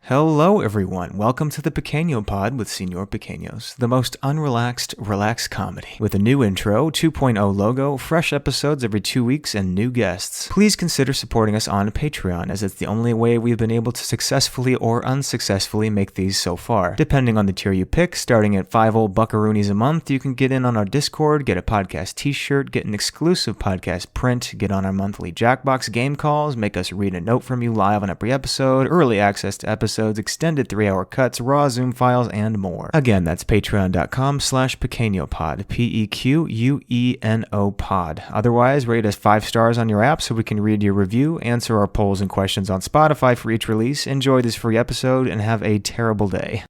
Hello everyone, welcome to the Pequeño pod with Señor Pequeños, the most unrelaxed, relaxed comedy. With a new intro, 2.0 logo, fresh episodes every 2 weeks, and new guests. Please consider supporting us on Patreon, as it's the only way we've been able to successfully or unsuccessfully make these so far. Depending on the tier you pick, starting at 5 old buckaroonies a month, you can get in on our Discord, get a podcast t-shirt, get an exclusive podcast print, get on our monthly Jackbox game calls, make us read a note from you live on every episode, early access to episodes, extended 3-hour cuts, raw Zoom files, and more. Again, that's patreon.com/pequeñopod, PEQUENO pod. Otherwise, rate us 5 stars on your app so we can read your review, answer our polls and questions on Spotify for each release, enjoy this free episode, and have a terrible day.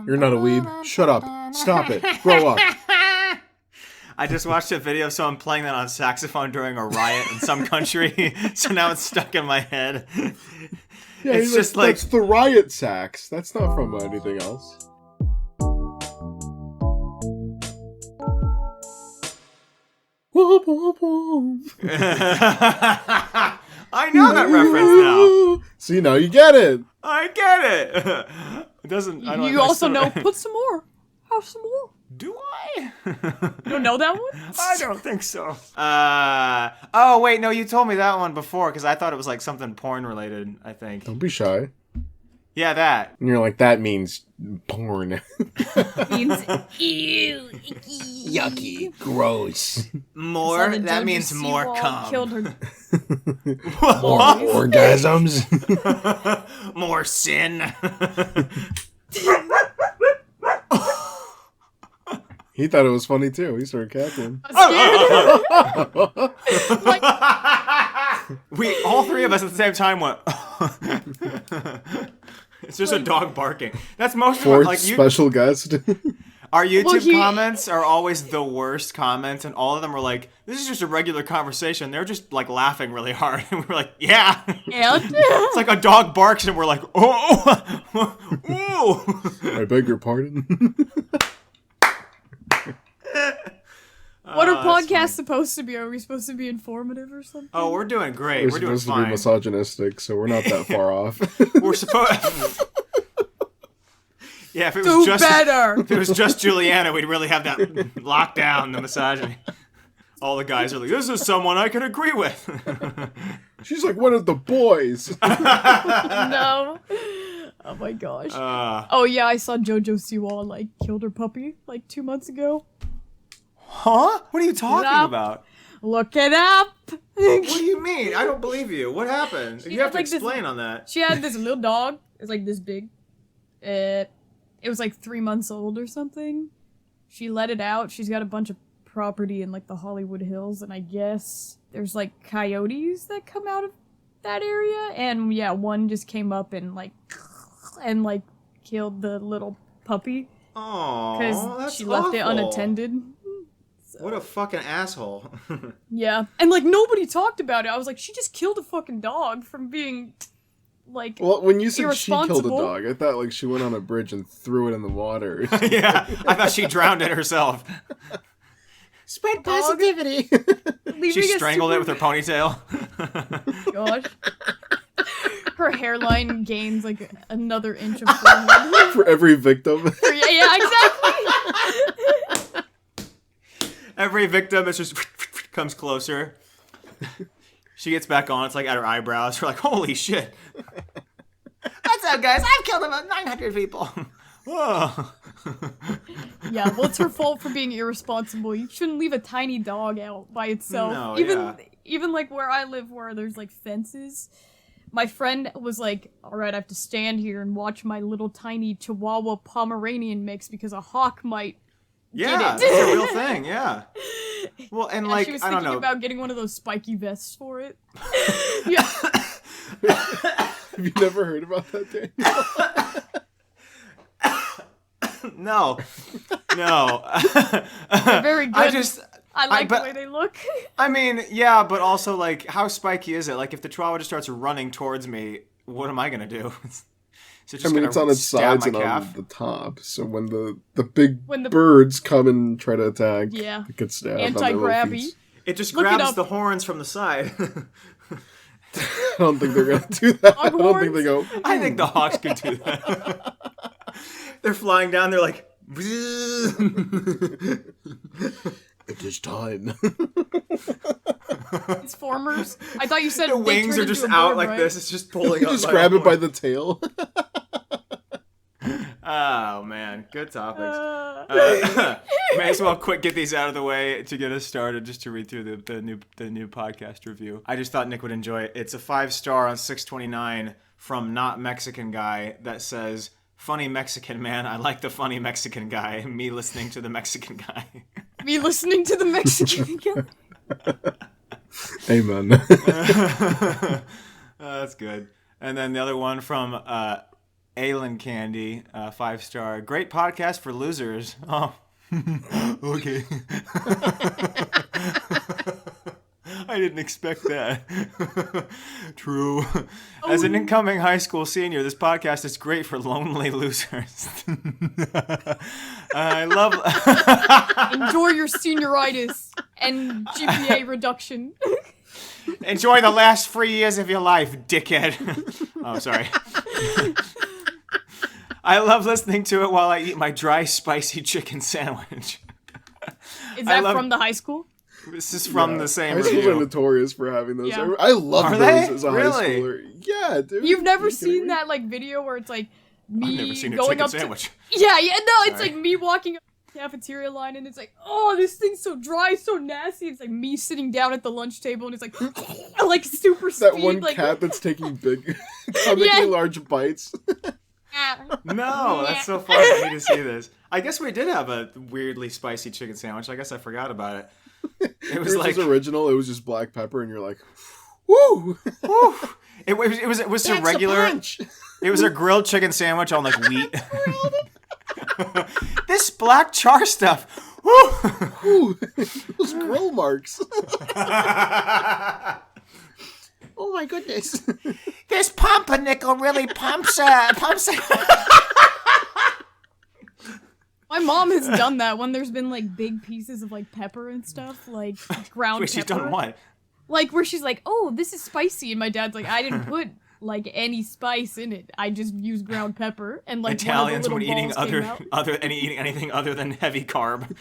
You're not a weeb. Shut up. Stop it. Grow up. I just watched a video of someone playing that on saxophone during a riot in some country, so now it's stuck in my head. Yeah, it's just like... That's the riot sax. That's not from anything else. I know that reference now. See, now you get it. I get it. It doesn't... I don't you also know, put some more. Have some more. Do I? You don't know that one? I don't think so. Oh, wait, no, you told me that one before, because I thought it was like something porn related, I think. Don't be shy. Yeah, that. And you're like, that means porn. Means ew, icky. Yucky. Gross. More? That means more Siwa cum. Killed her. More orgasms. More sin. He thought it was funny too. He started cackling. We all three of us at the same time went. It's just a dog barking. That's most of Fourth like special guest. Our YouTube comments are always the worst comments, and all of them were like, "This is just a regular conversation." They're just like laughing really hard, and we're like, "Yeah." It's like a dog barks, and we're like, "Oh, ooh." I beg your pardon. What are podcasts supposed to be? Are we supposed to be informative or something? Oh, we're doing great. We're doing supposed fine. to be misogynistic, so we're not that far off. We're supposed. Yeah, if it was just Julianna, we'd really have that locked down, the misogyny. All the guys are like, "This is someone I can agree with." She's like one of the boys. No. Oh my gosh. Oh yeah, I saw Jojo Siwa like killed her puppy like 2 months ago. Huh? What are you talking about? Look it up. What do you mean? I don't believe you. What happened? You have to explain on that. She had this little dog. It was like this big. It was like 3 months old or something. She let it out. She's got a bunch of property in like the Hollywood Hills, and I guess there's like coyotes that come out of that area. And yeah, one just came up and killed the little puppy. Oh, because she left it unattended. So. What a fucking asshole. Yeah, and like nobody talked about it. I was like, she just killed a fucking dog from being like. Well, when you said she killed a dog, I thought like she went on a bridge and threw it in the water. Yeah, I thought she drowned it herself. Spread positivity. She strangled it with her ponytail. Gosh. Her hairline gains like another inch of forehead. For every victim. Yeah, exactly. Every victim is just comes closer. She gets back on. It's like at her eyebrows. We're like, holy shit. What's up, guys? I've killed about 900 people. Oh. Yeah, well, it's her fault for being irresponsible. You shouldn't leave a tiny dog out by itself. No, even like where I live, where there's like fences. My friend was like, all right, I have to stand here and watch my little tiny Chihuahua Pomeranian mix because a hawk might get it. That's a real thing, yeah. Well, and like, she was I don't thinking know. about getting one of those spiky vests for it. Yeah. Have you never heard about that, Daniel? No. They're very good. I like the way they look. I mean, yeah, but also, like, how spiky is it? Like, if the Chihuahua just starts running towards me, what am I gonna do? So just it's on its sides and on the top. So when the big birds come and try to attack, it gets stabbed. Anti-grabby. It just grabs the horns from the side. don't think they're gonna do that. I don't think they go. I think the hawks could do that. They're flying down. They're like, it is time. It's formers. I thought you said the wings are just out like this. It's just pulling you up. Just grab it by the tail. Oh man, good topics. May as well get these out of the way to get us started, just to read through the new podcast review. I just thought Nick would enjoy it. It's a 5-star on 629 from Not Mexican Guy that says, "Funny Mexican man, I like the funny Mexican guy. Me listening to the Mexican guy." Me listening to the Mexican guy. Amen. That's good. And then the other one from Aylin Candy, 5-star. Great podcast for losers. Oh, okay. I didn't expect that. True. As an incoming high school senior, this podcast is great for lonely losers. I love... Enjoy your senioritis and GPA reduction. Enjoy the last 3 years of your life, dickhead. Oh, sorry. I love listening to it while I eat my dry, spicy chicken sandwich. Is that from the high school? This is from the same high schools review. are notorious for having those. Yeah. I love those as a high schooler. Yeah, dude. You've never seen that video where it's like me I've never seen a going chicken up sandwich. Yeah, no, it's like me walking up the cafeteria line and it's like, oh, this thing's so dry, so nasty. It's like me sitting down at the lunch table and it's like, like super speed. That one cat that's taking comically large bites. No, that's so fun for me to see this. I guess we did have a weirdly spicy chicken sandwich. I guess I forgot about it. It was like original. It was just black pepper, and you're like, woo, woo. It was a regular. It was a grilled chicken sandwich on like wheat. This black char stuff. Woo. Ooh, those grill marks. Oh my goodness. This pumpernickel really pumps it. My mom has done that when there's been like big pieces of like pepper and stuff, like ground Wait, pepper. she's done what? Like where she's like, oh, this is spicy, and my dad's like, I didn't put like any spice in it. I just used ground pepper and like Italians when eating eating anything other than heavy carb.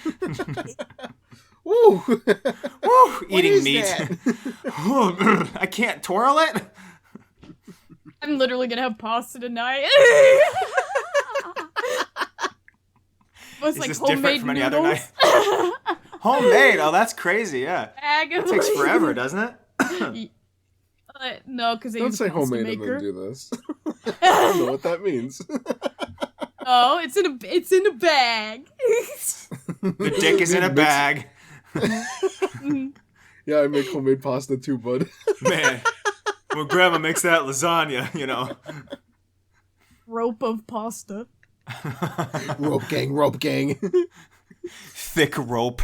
Woo! Woo! Eating meat. I can't twirl it. I'm literally gonna have pasta tonight. Is like this different from any other noodles. night? Homemade? Oh, that's crazy, yeah. It takes forever, doesn't it? No, because they don't use say a pasta homemade maker. and then do this. I don't know what that means. Oh, it's in a bag. The dick is in a bag. Yeah, I make homemade pasta too, bud. Man, when Grandma makes that lasagna, you know. Rope of pasta. Rope gang. Thick rope.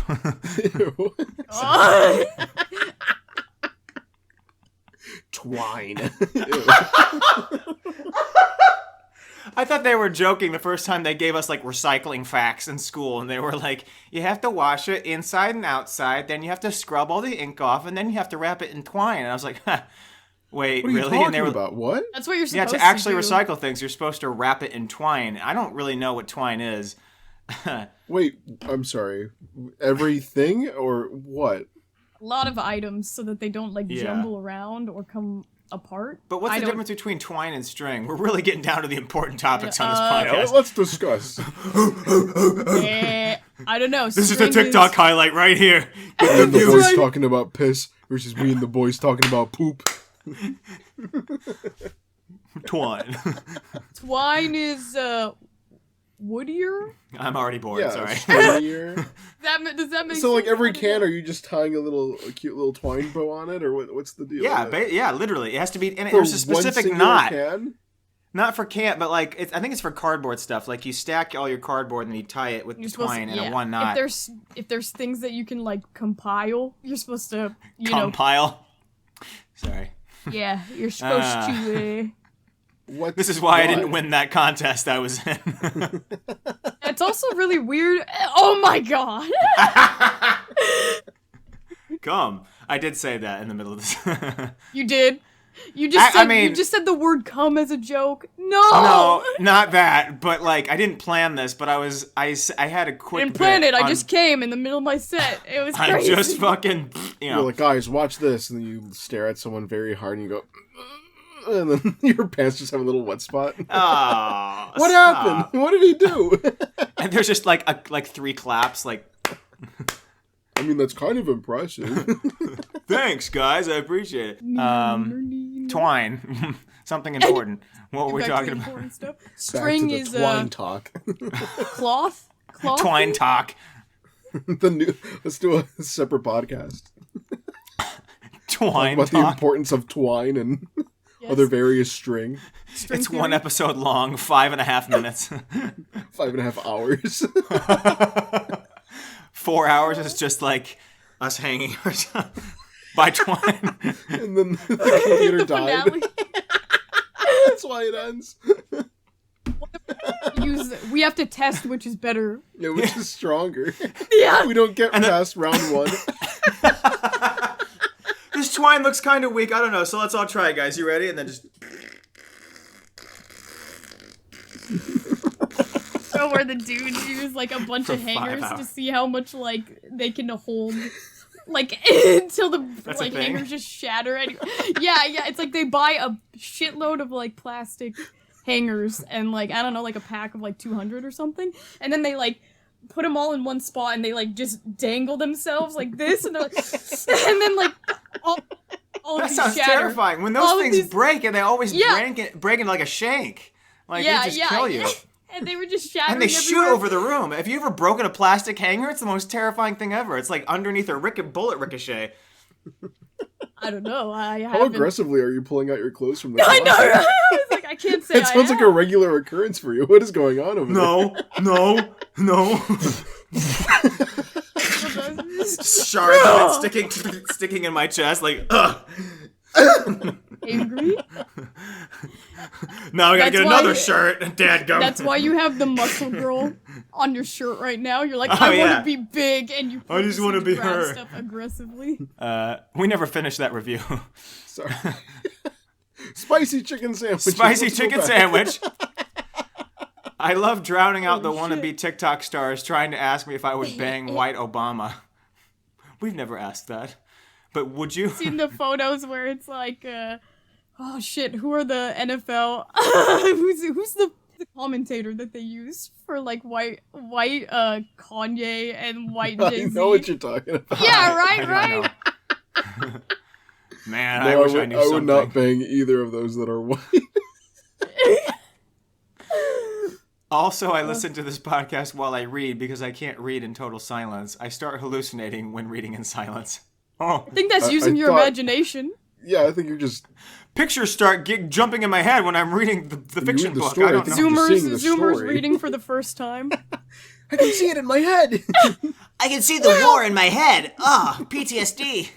Twine. I thought they were joking the first time they gave us like recycling facts in school, and they were like, you have to wash it inside and outside, then you have to scrub all the ink off, and then you have to wrap it in twine. And I was like, wait, what are you really? talking and they were about what? That's what you're supposed to do. Yeah, to actually recycle things, you're supposed to wrap it in twine. I don't really know what twine is. Wait, I'm sorry. Everything or what? A lot of items so that they don't like jumble around or come apart. But what's the difference between twine and string? We're really getting down to the important topics on this podcast. Let's discuss. I don't know. This is the TikTok highlight right here. And the boys talking about piss versus me and the boys talking about poop. Twine. Twine is woodier. I'm already bored. Yeah, sorry. Does that make so? Like sense? every can, are you just tying a cute little twine bow on it, or what's the deal? Yeah, literally, it has to be. And there's a specific knot. Can? Not for can, but like I think it's for cardboard stuff. Like you stack all your cardboard and you tie it with the twine in a one knot. If there's things that you can like compile, you're supposed to compile. Sorry. Yeah, you're supposed to. This is why I didn't win that contest I was in. It's also really weird. Oh my god. Come. I did say that in the middle of this. You did? You just said the word "cum" as a joke. No, not that. But like, I didn't plan this. But I had a quick. I didn't plan it. I just came in the middle of my set. It was crazy. I just fucking, You're like, guys, watch this, and then you stare at someone very hard, and you go, and then your pants just have a little wet spot. Oh, what happened? What did he do? And there's just like 3 claps, like. I mean, that's kind of impressive. Thanks, guys. I appreciate it. Twine. Something important. What were we talking about? Stuff. String is twine talk. Cloth. Twine talk. Let's do a separate podcast. Twine talk about talk. The importance of twine and other various string. It's theory. 1 episode long, 5.5 minutes. 5.5 hours. 4 hours is just like us hanging by Twine. And then the computer died. That's why it ends. We have to test which is better. Yeah, which is stronger. Yeah. We don't get past round 1. This Twine looks kind of weak. I don't know. So let's all try it, guys. You ready? And then just... So where the dudes use like a bunch of hangers to see how much like they can hold, like until the hangers just shatter. Yeah, it's like they buy a shitload of like plastic hangers and like I don't know, like a pack of like 200 or something, and then they like put them all in one spot and they like just dangle themselves like this, and they're like, and then like all that sounds terrifying. When those things break, and they always break into like a shank, like they just kill you. And they were just shattering and they everywhere. shoot over the room. Have you ever broken a plastic hanger? It's the most terrifying thing ever. It's like underneath a bullet ricochet. I don't know. How aggressively are you pulling out your clothes from the I know. I was like, I can't say. It sounds like a regular occurrence for you. What is going on over there? No. Sharp sticking in my chest, like, ugh. Angry? Now I gotta get another shirt. Dadgum. That's why you have the muscle girl on your shirt right now. You're like, I want to be big, and you. I just want to be her. Stuff aggressively. We never finished that review. Sorry. Spicy chicken sandwich. Spicy chicken sandwich. I love drowning out the wannabe TikTok stars trying to ask me if I would bang white Obama. We've never asked that. But would you? Seen the photos where it's like, oh shit, who are the NFL? who's the commentator that they use for like white Kanye and white Jay-Z? I know what you're talking about. Yeah, right. Man, I wish I knew something. I would not bang either of those that are white. Also, I listen to this podcast while I read because I can't read in total silence. I start hallucinating when reading in silence. Oh, I think that's using your imagination. Yeah, I think you're just... Pictures start jumping in my head when I'm reading the fiction book. I don't know. Zoomers reading for the first time. I can see it in my head. I can see the war in my head. PTSD.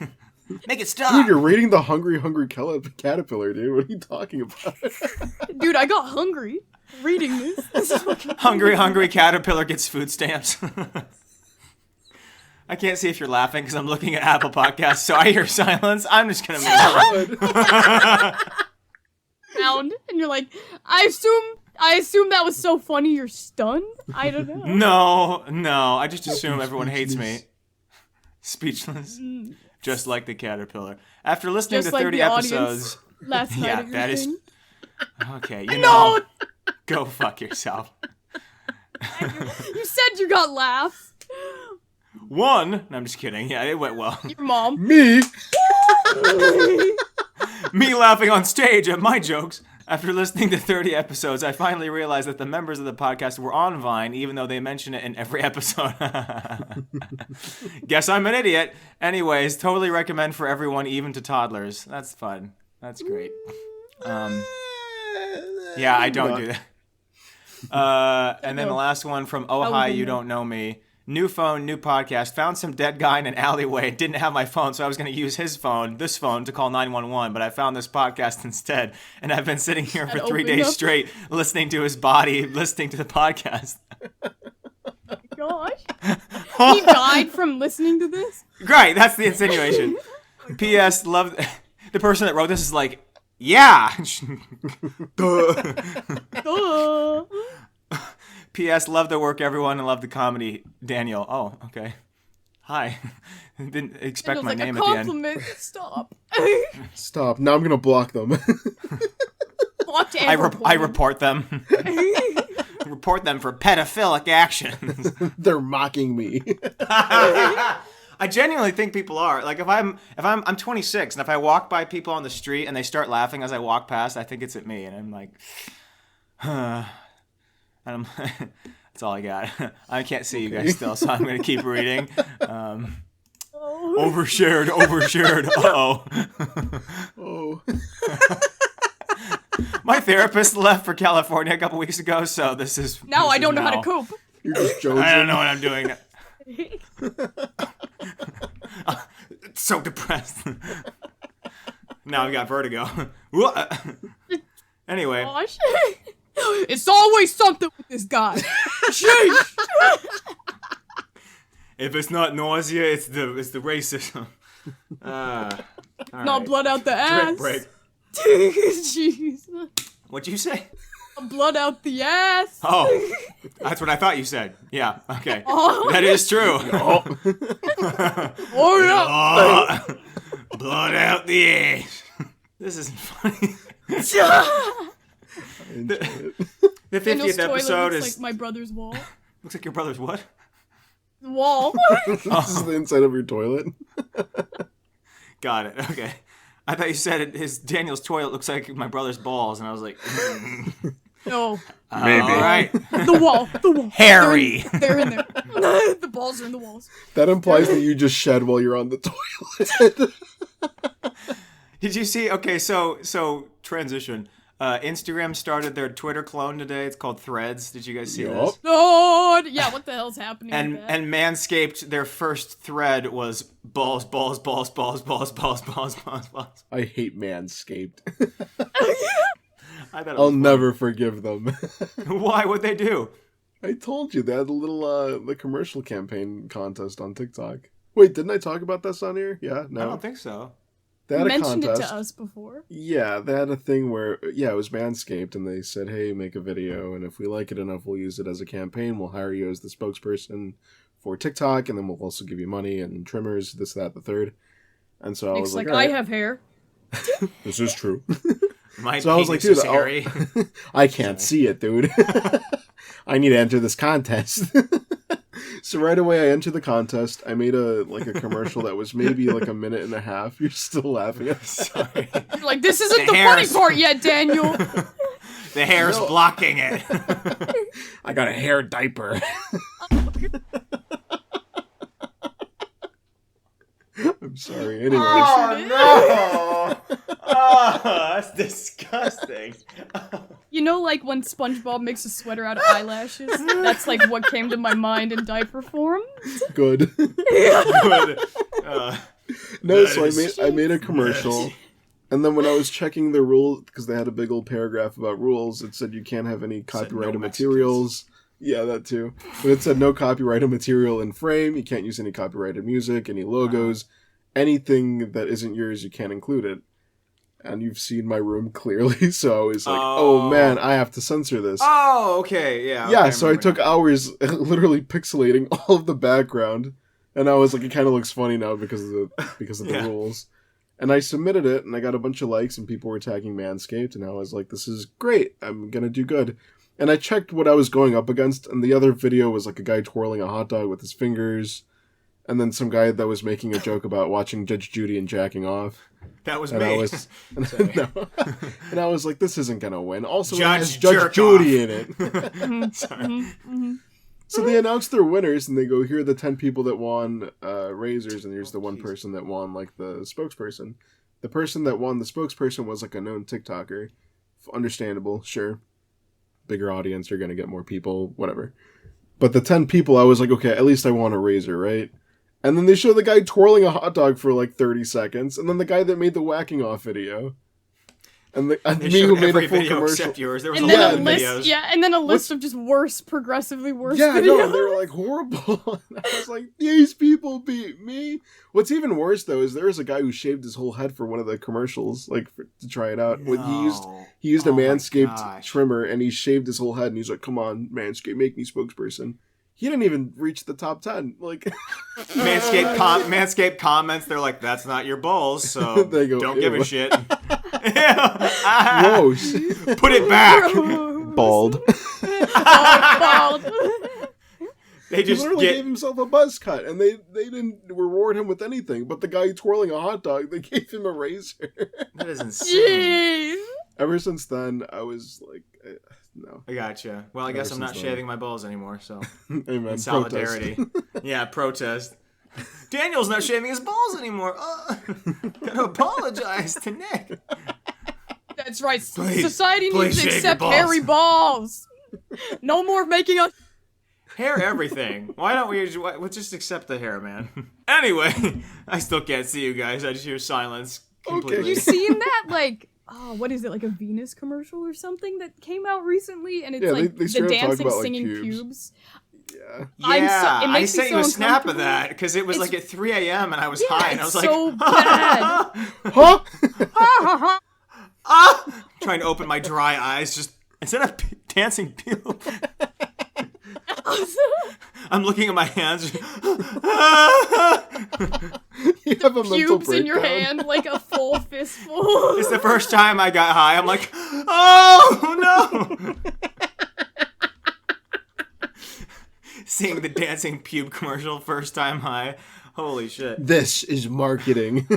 Make it stop. Dude, you're reading the Hungry Caterpillar, dude. What are you talking about? Dude, I got hungry reading this. Hungry Caterpillar gets food stamps. I can't see if you're laughing because I'm looking at Apple Podcasts, so I hear silence. I'm just going to make it sound. And you're like, I assume that was so funny you're stunned? I don't know. No. I just assume everyone hates me. Speechless. Just like the caterpillar. After listening to 30 episodes... Last night that is... Okay, you know. Go fuck yourself. You said you got laughs. One. No, I'm just kidding. Yeah, it went well. Your mom. Me. Me laughing on stage at my jokes. After listening to 30 episodes, I finally realized that the members of the podcast were on Vine, even though they mention it in every episode. Guess I'm an idiot. Anyways, totally recommend for everyone, even to toddlers. That's fun. That's great. Yeah, I don't do that. And then the last one from Oh Hi, You Don't Know Me. New phone, new podcast. Found some dead guy in an alleyway. Didn't have my phone, so I was going to use this phone, to call 911. But I found this podcast instead, and I've been sitting here for 3 days straight, listening to his body, listening to the podcast. Oh my gosh! He died from listening to this. Great, that's the insinuation. P.S. Love the person that wrote this is like, Yeah. Duh. Duh. P.S. Love the work, everyone, and love the comedy. Daniel. Oh, okay. Hi. Didn't expect Daniel's my like, name a at the end. compliment. Stop. Stop. Now I'm gonna block them. Blocked I and report them. Report them for pedophilic actions. They're mocking me. I genuinely think people are. Like, I'm 26, and if I walk by people on the street and they start laughing as I walk past, I think it's at me, and I'm like, and I'm, that's all I got. I can't see you guys still, so I'm gonna keep reading. Overshared. Uh-oh. Oh. My therapist left for California a couple weeks ago, so this is... Now this I is don't know how now. to cope. You're just Jojo. I don't know what I'm doing. So depressed. Now I've got vertigo. Anyway. Gosh. It's always something with this guy. Sheesh. If it's not nausea, it's the racism. Not right. blood out the ass. Drink break. Jeez. What'd you say? Blood out the ass. Oh, that's what I thought you said. Yeah, okay. Oh. That is true. Oh yeah. Oh, blood out the ass. This isn't funny. The Daniel's 50th toilet episode looks is... like my brother's wall. Looks like your brother's what? Wall. This is the inside of your toilet. Got it. Okay. I thought you said Daniel's toilet looks like my brother's balls, and I was like, No. maybe. All right. The wall. Hairy. They're in there. The balls are in the walls. That implies that you just shed while you're on the toilet. Did you see? Okay, so transition. Instagram started their Twitter clone today. It's called Threads. Did you guys see this? Lord. Yeah, what the hell's happening And with that? and Manscaped, their first thread was balls. I hate Manscaped. I thought it I'll was never forgive them. funny. Why would they do? I told you they had a little the commercial campaign contest on TikTok. Wait, didn't I talk about this on here? Yeah, no. I don't think so. They had You a mentioned contest. it to us before. Yeah, they had a thing where, it was Manscaped, and they said, hey, make a video, and if we like it enough, we'll use it as a campaign. We'll hire you as the spokesperson for TikTok, and then we'll also give you money and trimmers, this, that, the third. And so I Nick's was like, like, all right, I have hair. this is true. My So I was like, penis dude, is hairy. I can't see it, dude. I need to enter this contest. So right away I entered the contest. I made a commercial that was maybe like a minute and a half. You're still laughing at Sorry. You're like, this isn't The the funny hair's- part yet, Daniel. The hair's No. blocking it. I got a hair diaper. I'm sorry. Anyways. Oh, no. Oh, that's disgusting. You know, like when SpongeBob makes a sweater out of eyelashes? That's like what came to my mind in diaper form. Good. Good. No, That so is I made a commercial. nasty. And then when I was checking the rule, because they had a big old paragraph about rules, it said you can't have any Said copyrighted no materials. Yeah, that too. But it said no copyrighted material in frame. You can't use any copyrighted music, any logos, anything that isn't yours. You can't include it. And you've seen my room clearly, so I was like, oh man, I have to censor this. Oh, okay, yeah. Yeah, okay, so I remember took now. hours literally pixelating all of the background, and I was like, it kind of looks funny now because of the Yeah. rules. And I submitted it, and I got a bunch of likes, and people were tagging Manscaped, and I was like, this is great, I'm gonna do good. And I checked what I was going up against, and the other video was like a guy twirling a hot dog with his fingers, and then some guy that was making a joke about watching Judge Judy and jacking off. That was And me. I was, and I was like, this isn't gonna win. Also, it Judge has Judge Jerk Judy Off. in it. Sorry. So they announced their winners, and they go, here are the 10 people that won razors, and here's the one person that won, like, the spokesperson. The person that won the spokesperson was, like, a known TikToker. Understandable, sure. Bigger audience, you're gonna get more people, whatever. But the 10 people, I was like, okay, at least I want a razor, right? And then they show the guy twirling a hot dog for, like, 30 seconds, and then the guy that made the whacking off video. And me They who showed made every a full video commercial. except yours. There was And a then lot a of list, videos. and then a list of just worse, progressively worse Yeah, videos. no, they were like horrible. And I was like, these people beat me. What's even worse though is there was a guy who shaved his whole head for one of the commercials, to try it out. No. He used a Oh my Manscaped gosh. trimmer, and he shaved his whole head. And he's like, "Come on, Manscaped, make me spokesperson." He didn't even reach the top 10. Like Manscaped comments. They're like, "That's not your balls, so They go, don't give a "Ew." shit." Gross. Put it back. Bald. Bald. They He just literally gave himself a buzz cut, and they didn't reward him with anything. But the guy twirling a hot dog, they gave him a razor. That is insane. Jeez. Ever since then, I was like, no. I gotcha. Well, I guess I'm not since then. shaving my balls anymore, so Amen. in solidarity. Yeah, protest. Daniel's not shaving his balls anymore. Gotta apologize to Nick. That's right. Please, Society please needs to shave accept your balls. hairy balls. No more making us. Hair everything. Why don't we'll just accept the hair, man? Anyway, I still can't see you guys. I just hear silence completely. You seen that? Like, oh, what is it? Like a Venus commercial or something that came out recently, and it's Yeah, like they the straight up talk dancing, about, like, singing pubes. pubes. Yeah. Yeah, It I makes me sent so you a snap of uncomfortable. that because it was like at 3 a.m. and I was Yeah, high and I was it's like, so bad. Huh? trying to open my dry eyes, just instead of dancing pube. I'm looking at my hands. You have a mental Pubes breakdown. in your hand, like a full fistful. It's the first time I got high. I'm like, oh no! Seeing the dancing pube commercial first time high. Holy shit. This is marketing.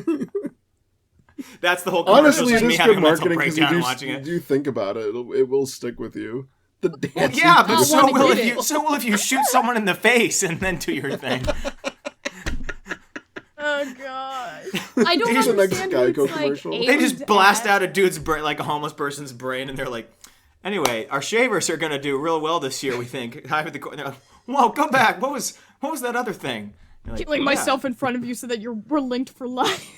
That's the whole commercial. Honestly, Just it me is having good a mental marketing because you breakdown watching do, it. you think about it. It will stick with you. The dancing. Yeah, but I so wanna will get if it. you shoot someone in the face and then do your thing. Oh god. I don't Here's the next understand who Geico it's, like, commercial. They just aimed blast at. out a dude's brain, like a homeless person's brain, and they're like, "Anyway, our shavers are gonna do real well this year, we think." They're like, "Whoa, go back! What was that other thing?" You're like, Killing "Yeah." myself in front of you so that we're linked for life.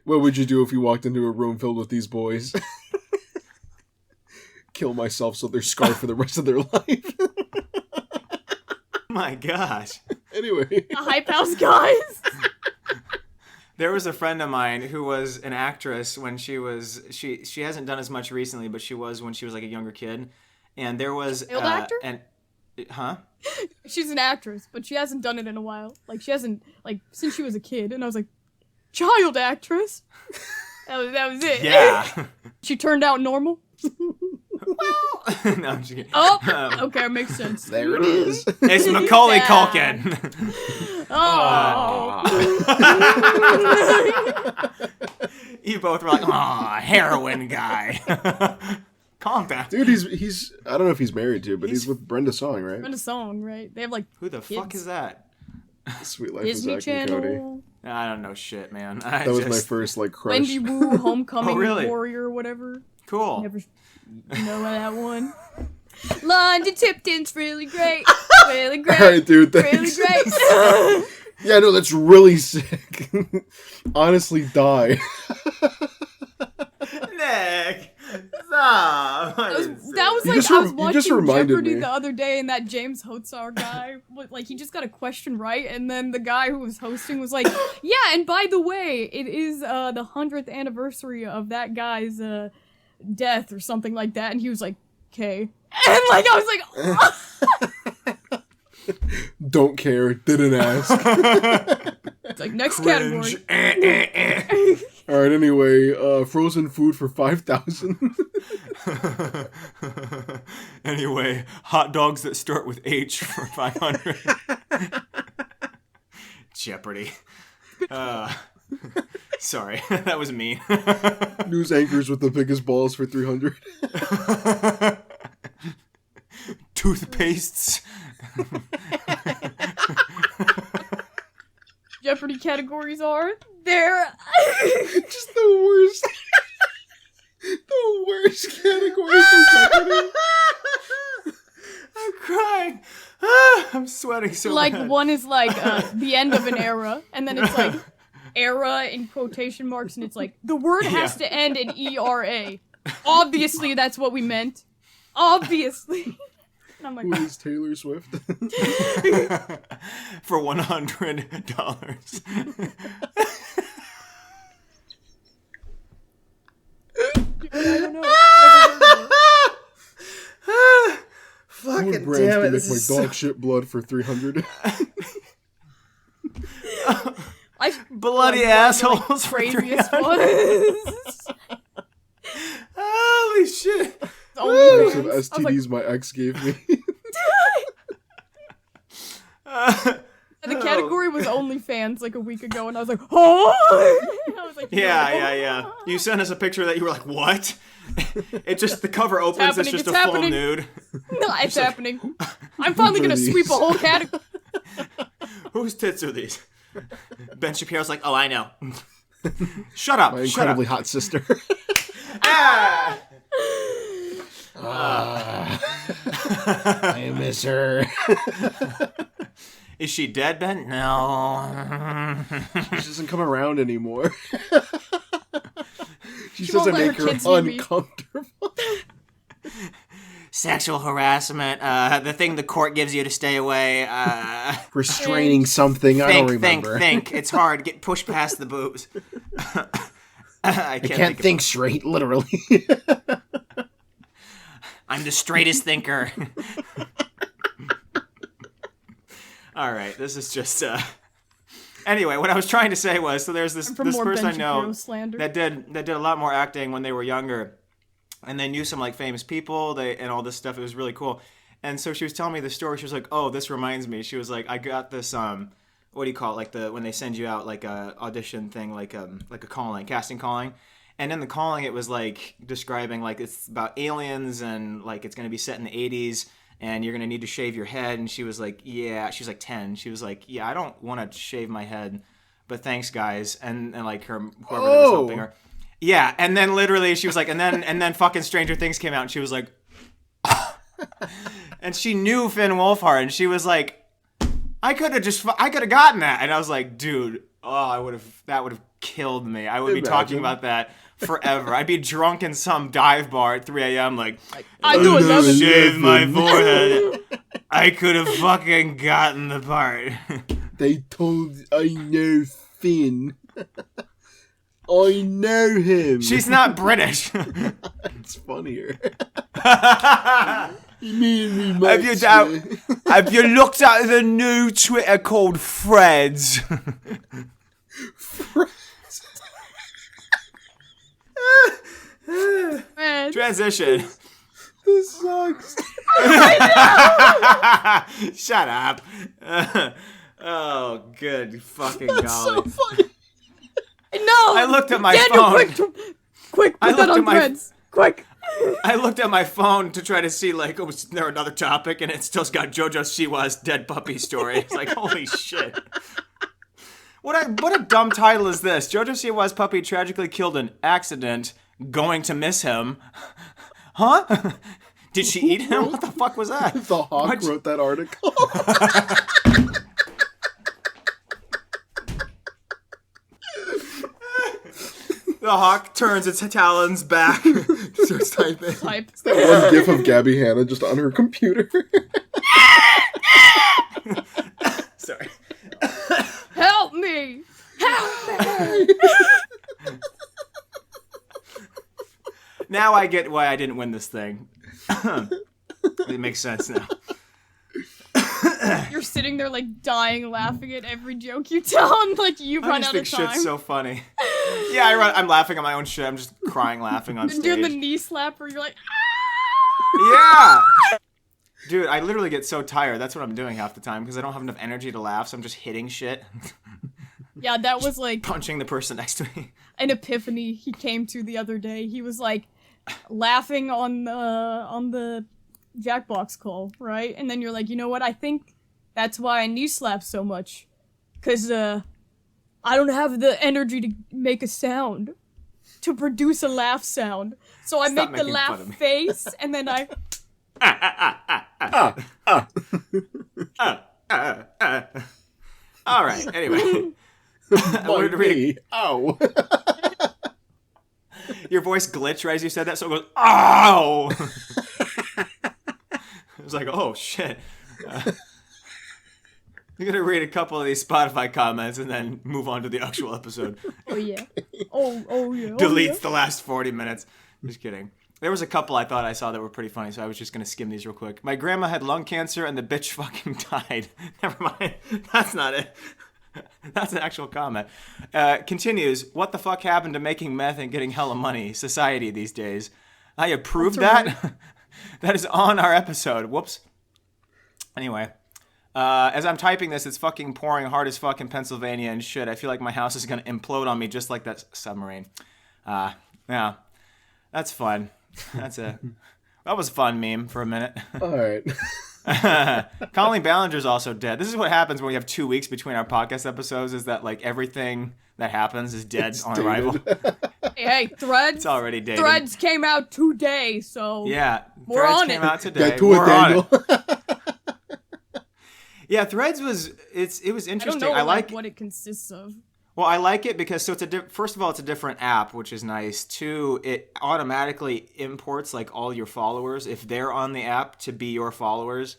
What would you do if you walked into a room filled with these boys? Kill myself so they're scarred for the rest of their life. My gosh. Anyway. The Hype House guys. There was a friend of mine who was an actress when she hasn't done as much recently, but she was when she was like a younger kid. And there was Child actor? Huh? She's an actress, but she hasn't done it in a while. Like, she hasn't, like, since she was a kid. And I was like, child actress? That was it. Yeah. She turned out normal? No, I'm just kidding. Oh, okay, makes sense. There it is. It's Macaulay Yeah. Culkin. Oh. You both were like, "Aw, heroin guy." Calm down. Dude, he's I don't know if he's married to, but he's with Brenda Song, right? Run a song, right? They have, like, Who the fuck kids. is that? Sweet Life Disney of Zack and Cody. Channel. I don't know shit, man. That was my first crush. Wendy Wu, Homecoming Oh, really? Warrior, or whatever. Cool. Never know that one. London Tipton's really great. Really great. Alright, dude, Really thanks. great. Yeah, no, that's really sick. Honestly, die. Nick, stop. That was You like, just I was you just watching reminded Jeopardy me. the other day, and that James Hotzar guy, like, he just got a question right, and then the guy who was hosting was like, yeah, and by the way, it is the 100th anniversary of that guy's death, or something like that, and he was like, okay. And, like, I was like, Don't care. Didn't ask. it's like, next Cringe. category. Alright, anyway, frozen food for 5,000. Anyway, hot dogs that start with H for 500. Jeopardy. Sorry, that was me. News anchors with the biggest balls for 300. Toothpastes. Jeopardy categories are there. Just the worst. The worst category for Jeopardy. I'm crying. I'm sweating so Like, bad. one is like the end of an era, and then it's like era in quotation marks, and it's like, the word has to end in ERA. Obviously, that's what we meant. Obviously. And I'm like, who is Taylor Swift? For $100. I don't know. Never heard of it. Fucking damn it! Make my dog shit blood for $300. Bloody assholes for craziest $300. ones. Holy shit! Types of STDs my ex gave me. The category was OnlyFans like a week ago, and I was like, oh! I was like, Yeah. You sent us a picture that you were like, what? It just, the cover opens, it's just a full nude. No, it's happening. I'm finally gonna sweep a whole category. Whose tits are these? Ben Shapiro's like, oh, I know. Shut up. My incredibly hot sister. I miss her. Is she dead, Ben? No. She doesn't come around anymore. She She says I won't let make her her kids meet me. uncomfortable. Sexual harassment, the thing the court gives you to stay away. Restraining something, I don't remember. Think. It's hard. Get pushed past the boobs. I can't think straight, literally. I'm the straightest thinker. All right, this is just. Anyway, what I was trying to say was, so there's this person I know that did a lot more acting when they were younger, and they knew some like famous people, and all this stuff. It was really cool. And so she was telling me the story. She was like, "Oh, this reminds me." She was like, "I got this what do you call it? Like when they send you out like a audition thing, like a casting calling." And in the calling, it was like describing like it's about aliens and like it's going to be set in the 80s and you're going to need to shave your head. And she was like, yeah, she was like 10. She was like, yeah, I don't want to shave my head, but thanks guys. And like whoever was helping her. Yeah. And then literally she was like, and then fucking Stranger Things came out and she was like, and she knew Finn Wolfhard and she was like, I could have gotten that. And I was like, dude, that would have killed me. I would be talking about that forever. I'd be drunk in some dive bar at 3 a.m. like, I do a shave my forehead. I could have fucking gotten the part. They told I know Finn. I know him. She's not British. It's funnier. Have you looked at the new Twitter called Freds? Transition. This sucks. Shut up. Oh, good fucking golly. So funny. No. I looked at my phone. Quick, put that on Threads. Quick. I looked at my phone to try to see, like, was there another topic, and it still's got Jojo Siwa's dead puppy story. It's like, holy shit. What a dumb title is this? Jojo Siwa's puppy tragically killed in accident, going to miss him. Huh? Did she eat him? What the fuck was that? The Hawk wrote that article. The hawk turns its talons back. Starts typing. It's that one gif of Gabby Hanna just on her computer. Sorry. Help me! Help me! Now I get why I didn't win this thing. It makes sense now. You're sitting there like dying laughing at every joke you tell and like you've run out of time. I just think shit's so funny. Yeah, I'm laughing at my own shit. I'm just crying laughing on stage. You're doing the knee slap where you're like, ah! Yeah! Dude, I literally get so tired. That's what I'm doing half the time because I don't have enough energy to laugh, so I'm just hitting shit. Yeah, that was like punching the person next to me. An epiphany he came to the other day. He was like laughing on the Jackbox call, right? And then you're like, you know what? I think that's why I knee slap so much. Cause I don't have the energy to make a sound. To produce a laugh sound. So I make the laugh face and then I Alright, anyway. Mind me. Ow. Your voice glitched right as you said that, so it goes, ow! It was like, oh, shit. I'm going to read a couple of these Spotify comments and then move on to the actual episode. Oh, yeah. Oh, yeah. Deletes the last 40 minutes. Just kidding. There was a couple I thought I saw that were pretty funny, so I was just going to skim these real quick. My grandma had lung cancer and the bitch fucking died. Never mind. That's not it. That's an actual comment. Continues, what the fuck happened to making meth and getting hella money? Society these days. I approve that. Right. That is on our episode. Whoops. Anyway. As I'm typing this, it's fucking pouring hard as fuck in Pennsylvania and shit. I feel like my house is going to implode on me just like that submarine. Yeah. That's fun. That was a fun meme for a minute. All right. Colleen Ballinger's also dead. This is what happens when we have 2 weeks between our podcast episodes, is that like everything that happens is dead on arrival. Hey, Threads. It's already dated. Threads came out today, so yeah, we're Threads on came it. out today. We're on it. Yeah, Threads was it was interesting. I don't know like what it consists of. Well, I like it because it's first of all, it's a different app, which is nice. Two, it automatically imports like all your followers if they're on the app to be your followers,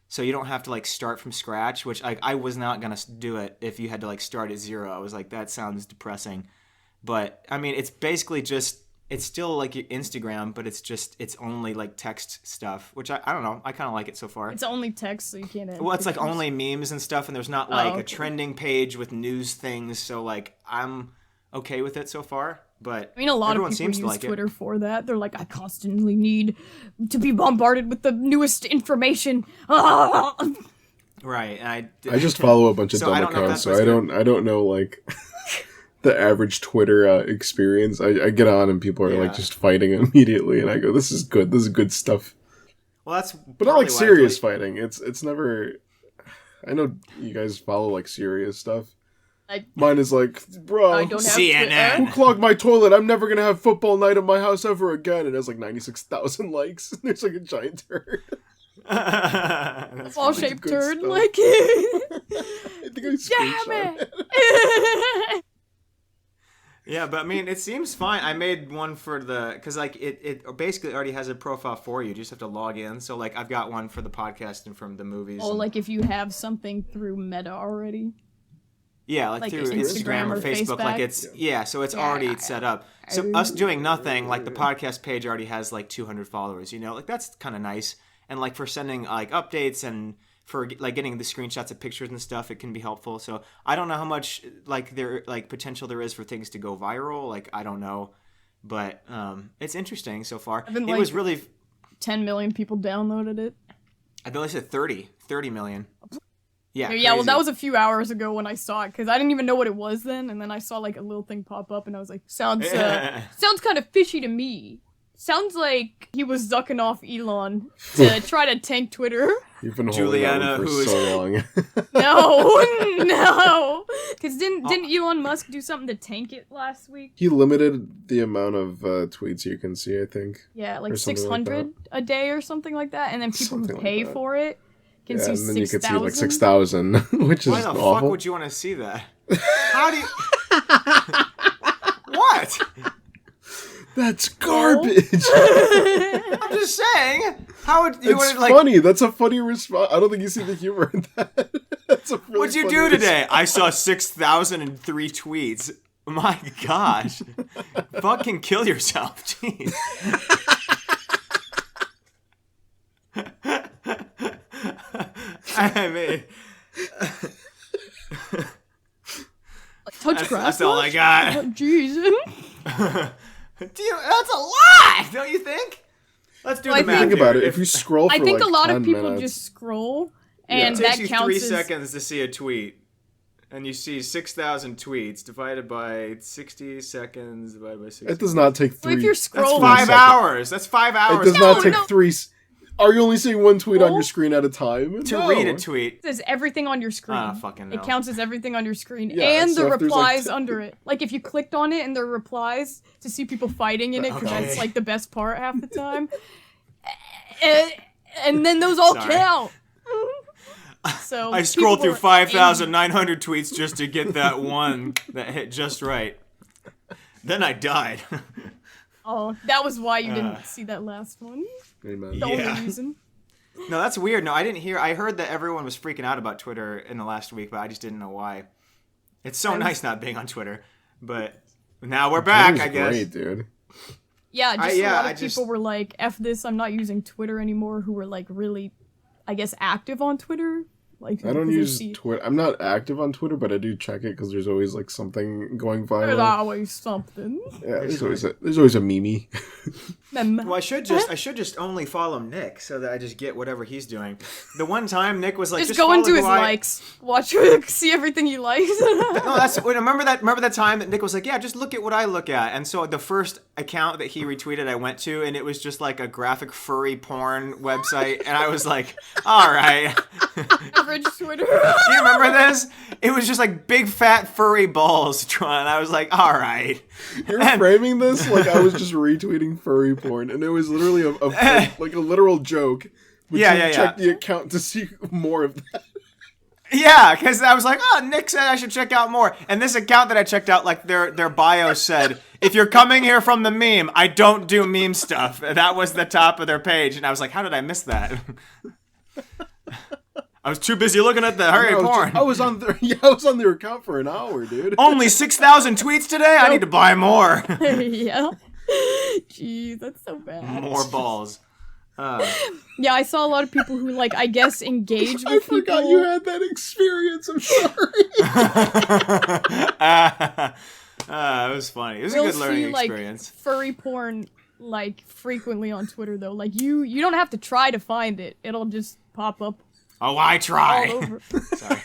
so you don't have to like start from scratch. Which I was not gonna do it if you had to like start at zero. I was like, that sounds depressing. But I mean, it's basically just it's still like your Instagram, but it's only like text stuff, which I don't know. I kind of like it so far. It's only text, so you can't edit Well, it's like pictures. only memes and stuff, and there's not like a trending page with news things. So like I'm okay with it so far. But I mean, a lot of everyone people seems use to like Twitter it. for that. They're like, I constantly need to be bombarded with the newest information. Right. And I just follow a bunch of So I dumb don't know if accounts, that's so what's I don't know like the average Twitter experience. I get on and people are like just fighting immediately, and I go, "This is good. This is good stuff." Well, that's But not like serious fighting. It's never. I know you guys follow like serious stuff. Mine is like, bro, I don't have CNN. who clogged my toilet? I'm never gonna have football night at my house ever again. It has like 96,000 likes. And there's like a giant turd. Ball-shaped good turd, stuff. like. I think I Damn screenshot it! Yeah, but I mean, it seems fine. I made one for because like it basically already has a profile for you. You just have to log in. So like I've got one for the podcast and from the movies. Oh, like if you have something through Meta already. Yeah, like through Instagram or Facebook. Like it's so it's already set up. So us doing nothing, like the podcast page already has like 200 followers. You know, like that's kind of nice. And like for sending like updates and for like getting the screenshots of pictures and stuff, it can be helpful. So I don't know how much like there like potential there is for things to go viral. Like I don't know, but it's interesting so far. It was really 10 million people downloaded it. I've only said 30 million. Yeah. Yeah. Well, that was a few hours ago when I saw it because I didn't even know what it was then, and then I saw like a little thing pop up, and I was like, sounds kind of fishy to me. Sounds like he was zucking off Elon to try to tank Twitter. You've been holding that one for so long. No. Because didn't Elon Musk do something to tank it last week? He limited the amount of tweets you can see, I think. Yeah, like 600 a day or something like that. And then people Something who pay like for it can see 6,000. And then you can see like 6,000, which is Why the awful. fuck would you want to see that? How do you... What? That's garbage. I'm just saying. How would you It's want like? funny. That's a funny response. I don't think you see the humor in that. That's a really What'd you funny do today? response. I saw 6,003 tweets. My gosh. Fucking kill yourself. Jeez. I mean, Touch grass. that's all I got. Jeez. That's a lot, don't you think? Let's do the math. Think about here. it. If you scroll for I think like a lot 10 of people minutes, just scroll, it and takes that you counts 3 as... seconds to see a tweet. And you see 6,000 tweets divided by 60 seconds divided by 60. it does not take So if 3. you're That's scrolling... 5 hours. That's 5 hours. It does not No, take no. 3. Are you only seeing one tweet on No. your screen at a time? to No. read a tweet. It says everything on your screen. Ah, fucking no. It counts as everything on your screen. Yeah, and so the if there's, like, replies 10 under it. Like, if you clicked on it and there are replies to see people fighting in it, because Okay. that's, like, the best part half the time. And then those all Sorry. count. So I scrolled people through were 5,900 tweets just to get that one that hit just right. Then I died. Oh, that was why you didn't see that last one. Amen. The Yeah. only reason. No, that's weird. No, I didn't hear. I heard that everyone was freaking out about Twitter in the last week, but I just didn't know why. It's so nice not being on Twitter, but now we're back, I guess. Great, dude. Yeah, just a lot of just- people were like, F this, I'm not using Twitter anymore, who were like really, I guess, active on Twitter. Like, I don't because use they see- Twitter. I'm not active on Twitter, but I do check it because there's always like something going There's viral. always something. Yeah, there's always a meme. Well, I should just only follow Nick so that I just get whatever he's doing. The one time Nick was like, Just go into follow his who I-" likes. Watch, see everything he likes. No, that's wait, remember that time that Nick was like, yeah, just look at what I look at. And so the first account that he retweeted I went to, and it was just like a graphic furry porn website, and I was like, all right. Average Twitter. Do you remember this? It was just like big fat furry balls, Tron. I was like, all right. You're framing this like I was just retweeting furry porn, and it was literally like a literal joke. But Yeah. check the account to see more of that. Yeah, because I was like, oh, Nick said I should check out more. And this account that I checked out, like their bio said, if you're coming here from the meme, I don't do meme stuff. That was the top of their page. And I was like, how did I miss that? I was too busy looking at the hurry porn. I was on their account for an hour, dude. Only 6,000 tweets today? I need to buy more. Yeah. Jeez, that's so bad. More balls. Yeah, I saw a lot of people who, like, I guess engage with I forgot people. you had that experience. I'm sorry. It was funny. It was a We'll good learning see, like, experience. furry porn, like, frequently on Twitter, though. Like, you don't have to try to find it. It'll just pop up Oh, I all try. over. Sorry.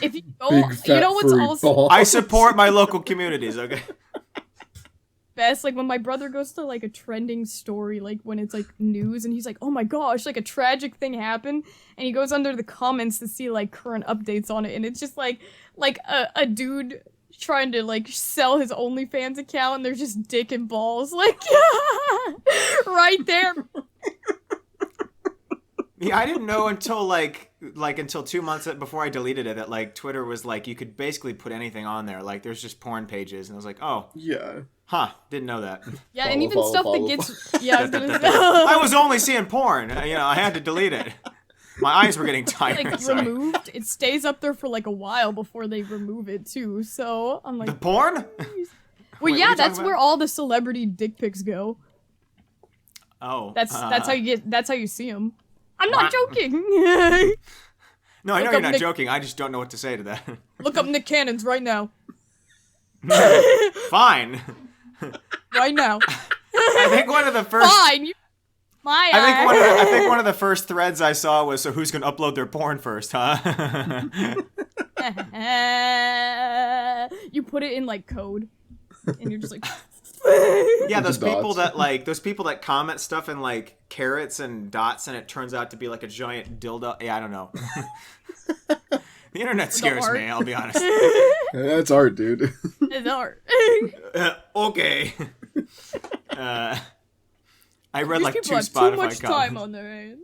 If you go, Big fat you know what's furry also ball. I support my local communities, okay? best? Like, when my brother goes to, like, a trending story, like, when it's, like, news, and he's like, oh my gosh, like, a tragic thing happened, and he goes under the comments to see, like, current updates on it, and it's just, like a dude trying to, like, sell his OnlyFans account, and there's just dick and balls, like, right there. Yeah, I didn't know until until 2 months before I deleted it that like Twitter was like you could basically put anything on there. Like there's just porn pages, and I was like, oh, Yeah. huh, didn't know that. Yeah, and even Follow, stuff follow, that gets... Yeah, I was gonna I was only seeing porn. You know, I had to delete it. My eyes were getting tired. like, Sorry. removed. It stays up there for, like, a while before they remove it, too, so I'm The like... porn? Well, Wait, yeah, what are you that's talking where about? all the celebrity dick pics go. Oh, That's how you get... That's how you see them. I'm Wow. not joking! No, I know Look you're up not Nick- joking. I just don't know what to say to that. Look up Nick Cannons right now. Fine. Right now. I think one of the first. Fine! You... My I think one of the first threads I saw was, so who's gonna upload their porn first, huh? You put it in, like, code. And you're just like... Yeah, those Dots. people that comment stuff in like carrots and dots, and it turns out to be like a giant dildo. Yeah, I don't know. The internet scares art. me. I'll be honest. That's art, dude. It's art. Okay. I read These like people 2 have Spotify too much time comments. on their hands.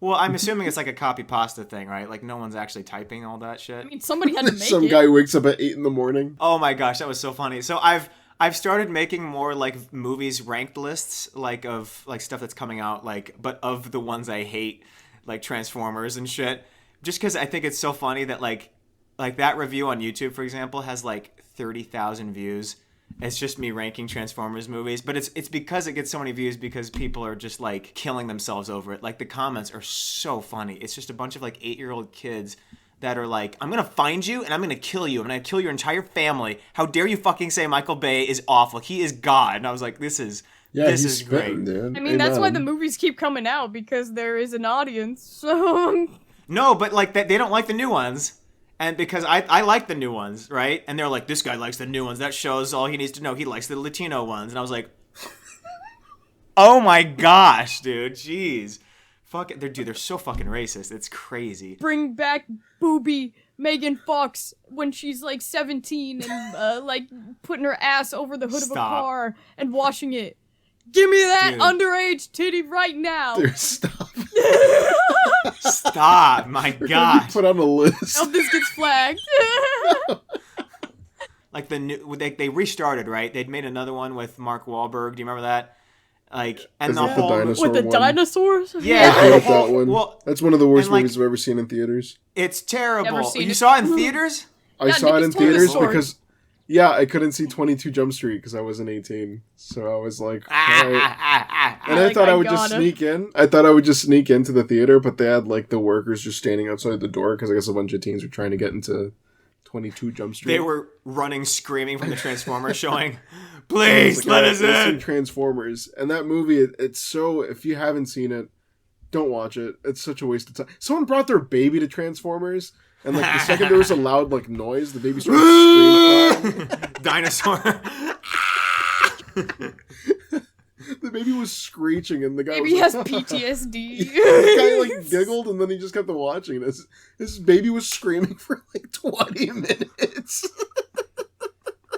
Well, I'm assuming it's like a copy pasta thing, right? Like no one's actually typing all that shit. I mean, somebody had to make Some it. guy wakes up at 8 a.m. Oh my gosh, that was so funny. So I've started making more like movies ranked lists, like of like stuff that's coming out, like but of the ones I hate, like Transformers and shit. Just because I think it's so funny that like that review on YouTube, for example, has like 30,000 views. It's just me ranking Transformers movies, but it's because it gets so many views because people are just like killing themselves over it. Like the comments are so funny. It's just a bunch of like 8-year-old kids that are like, I'm gonna find you and I'm gonna kill you. I'm gonna kill your entire family. How dare you fucking say Michael Bay is awful? He is God. And I was like, this is He's great. spitting, dude. I mean, that's why the Amen. movies keep coming out, because there is an audience, so... No, but like they don't like the new ones. And because I like the new ones, right? And they're like, this guy likes the new ones. That shows all he needs to know. He likes the Latino ones. And I was like, oh my gosh, dude. Jeez. Fuck it. They're so fucking racist. It's crazy. Bring back booby Megan Fox when she's, like, 17 and, like, putting her ass over the hood of a Stop. car and washing it. Give me that Dude. underage titty right now! Dude, stop. Stop! My God. Put on a list. Hope this gets flagged. Like the new, they restarted, right? They'd made another one with Mark Wahlberg. Do you remember that? Like, and Is the it whole With the one? dinosaurs? Yeah. I hate that one. Well, that's one of the worst and, like, movies I've ever seen in theaters. it's terrible. Never seen You it. saw it in theaters? I Yeah, saw Nick it in is totally theaters short. because, I couldn't see 22 Jump Street because I wasn't 18. So I was like, all right. And I Like, thought I I would just gotta. sneak in. I thought I would just sneak into the theater, but they had like the workers just standing outside the door because I guess a bunch of teens were trying to get into 22 Jump Street. They were running, screaming from the Transformers showing, I was please, like, let "All us right, let's see in. Transformers. And that movie, it's so, if you haven't seen it, don't watch it. It's such a waste of time. Someone brought their baby to Transformers, and like the second there was a loud like noise, the baby started screaming. Dinosaur. The baby was screeching, and the guy Maybe he was has like, PTSD. The guy like giggled, and then he just kept watching. This baby was screaming for like 20 minutes.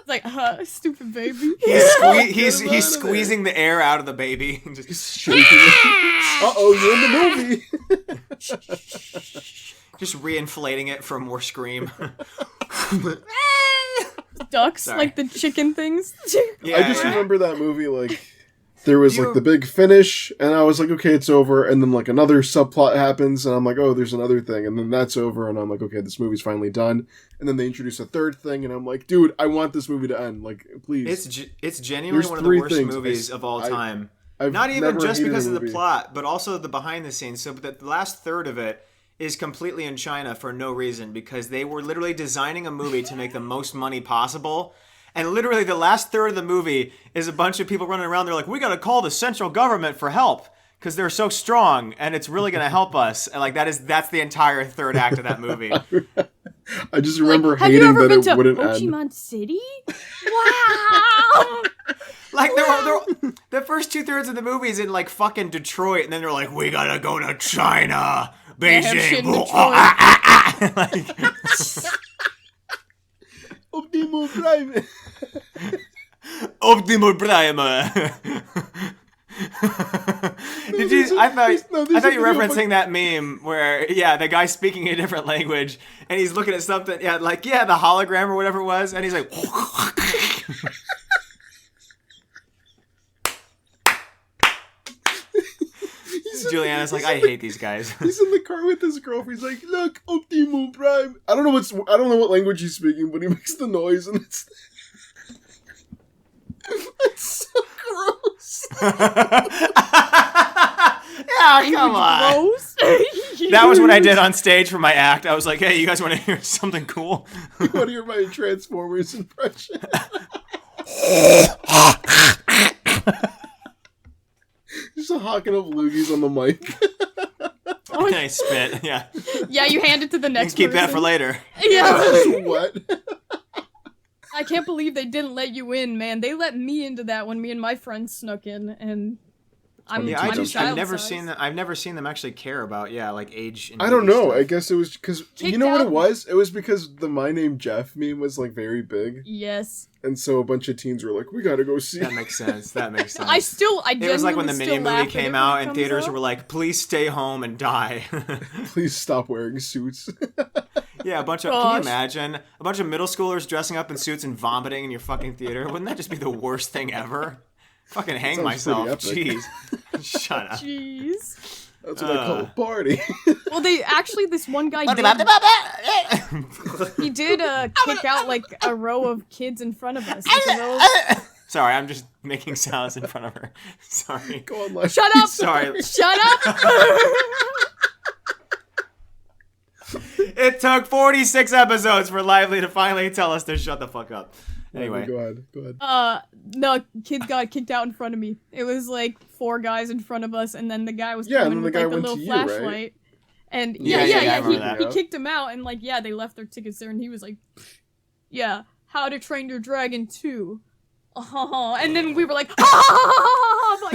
Like, stupid baby. He's squeezing the air out of the baby. He's shaking it. Uh-oh, you're in the movie. Just reinflating it for more scream. Ducks, Sorry. like the chicken things. Yeah, I just yeah. remember that movie, like, there was, You- like, the big finish, and I was like, okay, it's over, and then, like, another subplot happens, and I'm like, oh, there's another thing, and then that's over, and I'm like, okay, this movie's finally done, and then they introduce a third thing, and I'm like, dude, I want this movie to end, like, please. It's genuinely There's one of the three worst things. movies of all time. I've Not even never just hated because a of the movie. plot, but also the behind the scenes. So that the last third of it is completely in China for no reason, because they were literally designing a movie to make the most money possible. And literally the last third of the movie is a bunch of people running around. They're like, we got to call the central government for help because they're so strong and it's really going to help us. And like that's the entire third act of that movie. I just remember Have you hating ever that been it to wouldn't Ho Chi end. Minh City? Wow! Like the first 2/3 of the movie is in like fucking Detroit, and then they're like, we gotta go to China, They have shit Beijing. in Detroit. Like, Optimus Prime. Optimus Prime. Did you? I thought you were referencing that meme where the guy's speaking a different language and he's looking at something, the hologram or whatever it was, and he's like. Juliana's like, I hate these guys. He's in the car with his girlfriend. He's like, "Look, Optimus Prime." I don't know what language he's speaking, but he makes the noise, and it's so gross. Yeah, come on. Gross. That was what I did on stage for my act. I was like, hey, you guys want to hear something cool? You want to hear my Transformers impression? Just hawking up loogies on the mic. And I spit. Yeah. Yeah, you hand it to the next Keep that for person. later. Yeah. What? I can't believe they didn't let you in, man. They let me into that when me and my friends snuck in, and I'm Yeah, I'm I've child never size. seen them. I've never seen them actually care about like age. And I don't movie know. stuff. I guess it was because you Kicked know what out. it was? It was because the "My Name Jeff" meme was like very big, Yes. and so a bunch of teens were like, "We gotta go see." That makes sense. That makes sense. I It was like when the genuinely Minion still movie laugh at came it when out it and comes theaters out. were like, please stay home and die. Please stop wearing suits. Yeah, can you Gosh. imagine a bunch of middle schoolers dressing up in suits and vomiting in your fucking theater? Wouldn't that just be the worst thing ever? Fucking hang Sounds myself. pretty Jeez. Shut up. Jeez. That's what I call a party. Well, this one guy he did kick out like a row of kids in front of us. Like, a row of- Sorry, I'm just making sounds in front of her. Sorry. Go on, live. Shut up! Sorry. Shut up! It took 46 episodes for Lively to finally tell us to shut the fuck up. Anyway. Go ahead. No, kids got kicked out in front of me. It was like 4 guys in front of us, and then the guy was Yeah, coming and then with the guy like the went little to you, right? flashlight. And Yeah, yeah, I remember that. he kicked him out, and like, yeah, they left their tickets there, and he was like, yeah, How to Train Your Dragon 2. And then we were like, but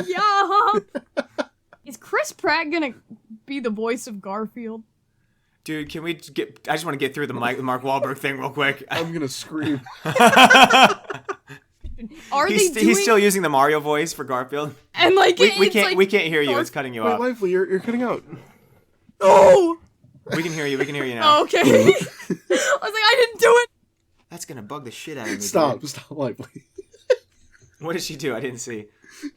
yeah. Is Chris Pratt gonna be the voice of Garfield? Dude, can we get... I just want to get through the Mark Wahlberg thing real quick. I'm gonna scream. Are they doing... He's still using the Mario voice for Garfield. And like we can't hear you. It's cutting you Wait, off. Lively, you're cutting out. Oh. We can hear you. We can hear you now. Oh, okay. I was like, I didn't do it. That's gonna bug the shit out of me. Stop, dude. stop, Lively. What did she do? I didn't see.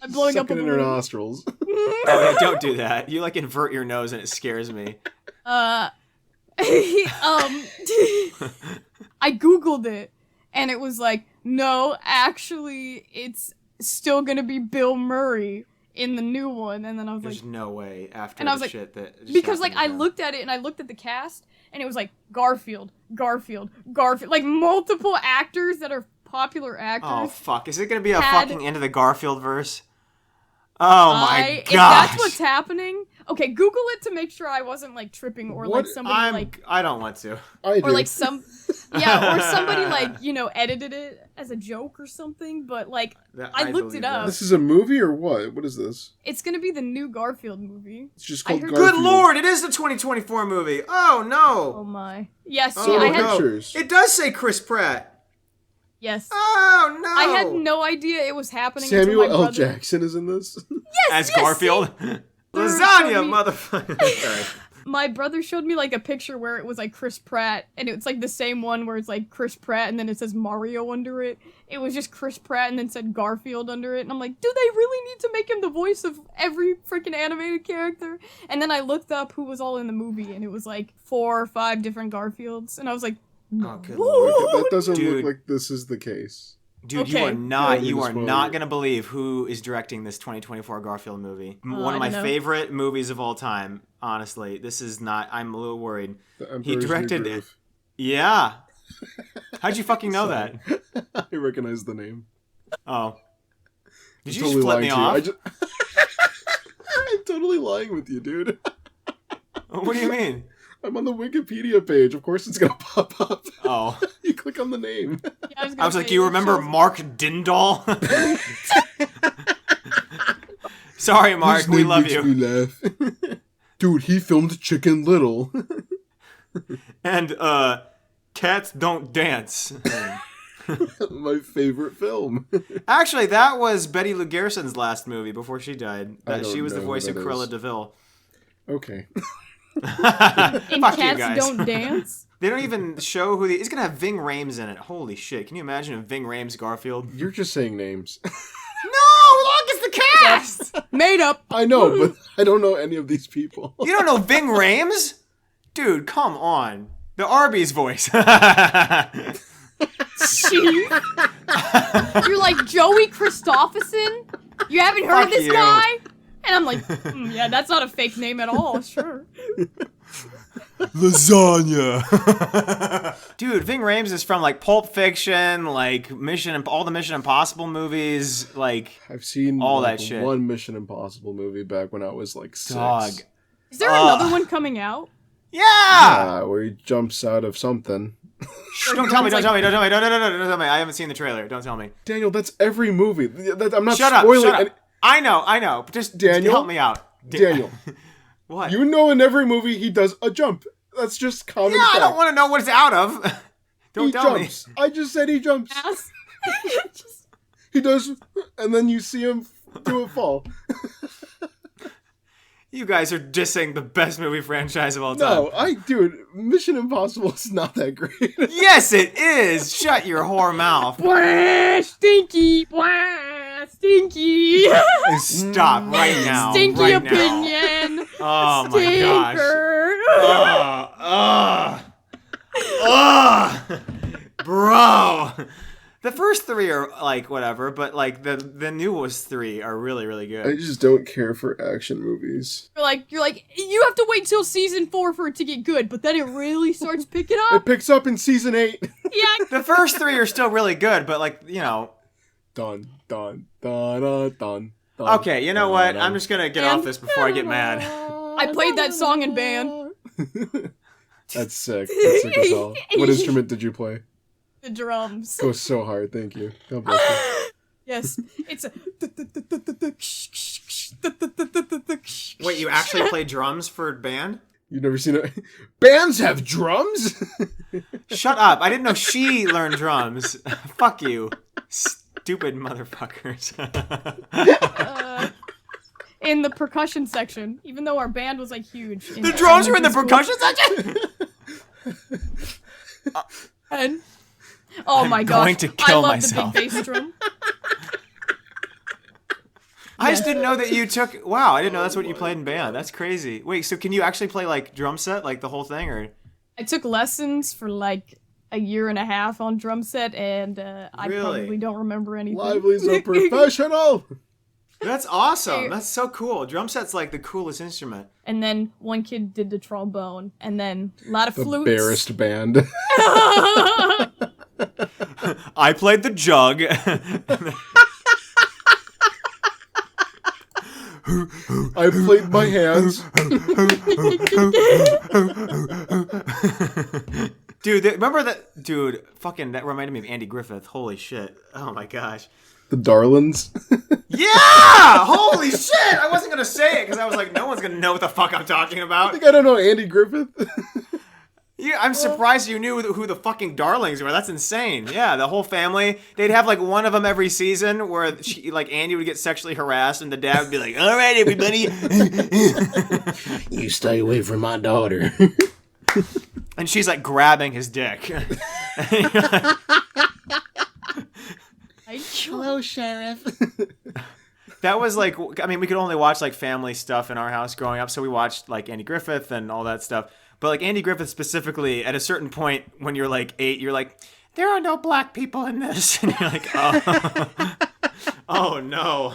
I'm blowing up a Sucking in her balloon. nostrils. Oh yeah, don't do that. You like invert your nose and it scares me. I googled it and it was like, no, actually it's still gonna be Bill Murray in the new one. And then I was There's like, no way after and I was the like, shit that just because like happened I with looked at it and I looked at the cast and it was like Garfield, like multiple actors that are popular actors. Oh fuck! Is it gonna be a had- fucking end of the Garfieldverse? Oh my If gosh! that's what's happening, okay, Google it to make sure I wasn't like tripping or like somebody like I don't want to. I do. or like some yeah, or somebody like, you know, edited it as a joke or something, but like I looked believe it up. This is a movie or what? What is this? It's gonna be the new Garfield movie. It's just I called heard- Garfield. Good lord! It is the 2024 movie. Oh no! Oh my. Yes, So I no had pictures. It does say Chris Pratt. yes. Oh no! I had no idea it was happening Samuel until my L. brother. Jackson is in this. As yes, Garfield. Brother Lasagna, showed me- motherfucker. Sorry. My brother showed me like a picture where it was like Chris Pratt, and it's like the same one where it's like Chris Pratt and then it says Mario under it. It was just Chris Pratt and then said Garfield under it, and I'm like, do they really need to make him the voice of every freaking animated character? And then I looked up who was all in the movie, and it was like 4 or 5 different Garfields, and I was like, Oh, good lord. That doesn't Dude. look like this is the case. Dude, Okay. you are not Yeah, not gonna believe who is directing this 2024 Garfield movie. One of I my don't know. favorite movies of all time. Honestly, this is not. I'm a little worried. The He Emperor's New directed. Groove. Yeah. How'd you fucking know that? I recognize the name. Oh. Did I'm you just flip me off? I'm totally lying with you, dude. What do you mean? I'm on the Wikipedia page. Of course it's gonna pop up. Oh. You click on the name. yeah, I was gonna like, say, do you that remember shows- Mark Dindal? Sorry, Mark. His We name love makes you. me laugh. Dude, he filmed Chicken Little. And cats don't dance. My favorite film. Actually, that was Betty Lou Garrison's last movie before she died. I don't She was the know voice who of that Cruella is. DeVille. Okay. And Fuck you cats guys. don't dance? They don't even show who it's gonna have Ving Rhames in it. Holy shit! Can you imagine if Ving Rhames Garfield? You're just saying names. No, look, it's the cast. Made up! I know, but I don't know any of these people. You don't know Ving Rhames? Dude, come on. The Arby's voice. Chief. You're like Joey Christopherson? You haven't heard Fuck of this you. guy? And I'm like, yeah, that's not a fake name at all, sure. Lasagna. Dude, Ving Rhames is from like Pulp Fiction, like all the Mission Impossible movies, like I've seen all like, that shit. one Mission Impossible movie back when I was like 6. Dog. Is there another one coming out? Yeah. Where he jumps out of something. Shh, don't tell me. Don't tell me. Don't tell me. Don't tell me. I haven't seen the trailer. Don't tell me. Daniel, that's every movie. I'm not Shut up. spoiling Shut up. any- I know. But just Daniel? help me out. Daniel, What? you know in every movie he does a jump. That's just common Yeah, I fact. don't want to know what it's out of. Don't He tell jumps. I just said he jumps. Ass. Just- He does, and then you see him do a fall. me. You guys are dissing the best movie franchise of all time. No, dude, Mission Impossible is not that great. Yes, it is. Shut your whore mouth. Blah, stinky. Blah, stinky. Stop right now. Stinky right now. opinion. Oh my gosh. Stinker. Bro. The first 3 are like whatever, but like the newest 3 are really, really good. I just don't care for action movies. You're like, you have to wait till season 4 for it to get good, but then it really starts picking It up. picks up in season 8. Yeah. The first 3 are still really good, but like, you know. Dun, dun, dun, dun, dun. Okay, you know what? I'm just gonna get off this before I get mad. I played that song in band. That's sick. That's sick as hell. What instrument did you play? The drums. Goes so hard. Thank you. God bless you. Yes, it's a. Wait, you actually play drums for band? You've never seen it? Bands have drums? Shut up. I didn't know she learned drums. Fuck you. Stupid motherfuckers. in the percussion section, even though our band was like huge. The drums were in the percussion section? And oh my gosh, going to kill I love myself. the big bass drum. I just didn't know that you took... Wow, I didn't know that's what you played in band. That's crazy. Wait, so can you actually play, like, drum set, like, the whole thing, or...? I took lessons for, like, a year and a half on drum set, and I probably don't remember anything. Lively's a professional! That's awesome. That's so cool. Drum set's, like, the coolest instrument. And then one kid did the trombone, and then a lot of The flutes. barest band. I played the jug. I played my hands. Dude, remember that? Dude, fucking, that reminded me of Andy Griffith. Holy shit. Oh my gosh. The Darlings. Yeah! Holy shit! I wasn't gonna say it because I was like, no one's gonna know what the fuck I'm talking about. I think I don't know Andy Griffith. Yeah, I'm surprised you knew who the fucking Darlings were. That's insane. Yeah, the whole family. They'd have like one of them every season where like Andy would get sexually harassed and the dad would be like, all right, everybody. You stay away from my daughter. And she's like grabbing his dick. Hello, Sheriff. That was like, I mean, we could only watch like family stuff in our house growing up. So we watched like Andy Griffith and all that stuff. But like Andy Griffith specifically, at a certain point when you're like 8, you're like, there are no black people in this. And you're like, oh, oh no.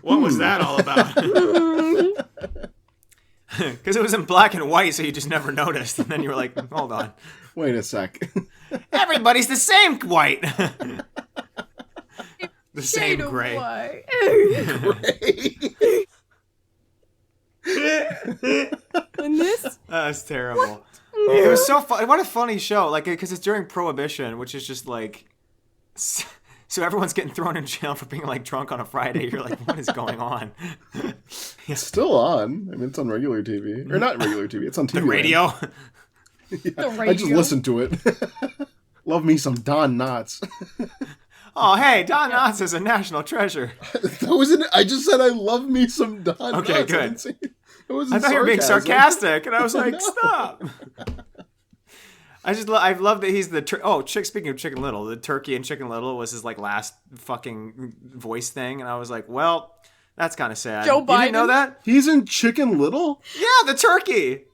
What was that all about? Because it was in black and white, so you just never noticed. And then you were like, hold on. Wait a sec. Everybody's the same white. The same Shade of gray. white. And this? That's terrible. It was so fun. What a funny show. Like, because it's during Prohibition, which is just like, so everyone's getting thrown in jail for being like drunk on a Friday. You're like, what is going on? It's still on. I mean, it's on regular TV. Or not regular TV. It's on TV. The radio. The radio. I just listened to it. Love me some Don Knotts. Oh, hey, Don Knotts is a national treasure. That wasn't. I just said I love me some Don Knotts. Okay, good. I thought you were being sarcastic, and I was like, stop. I love that he's the speaking of Chicken Little, the turkey in Chicken Little was his like last fucking voice thing, and I was like, well, that's kind of sad. Joe Biden? You didn't know that? He's in Chicken Little? Yeah, the turkey.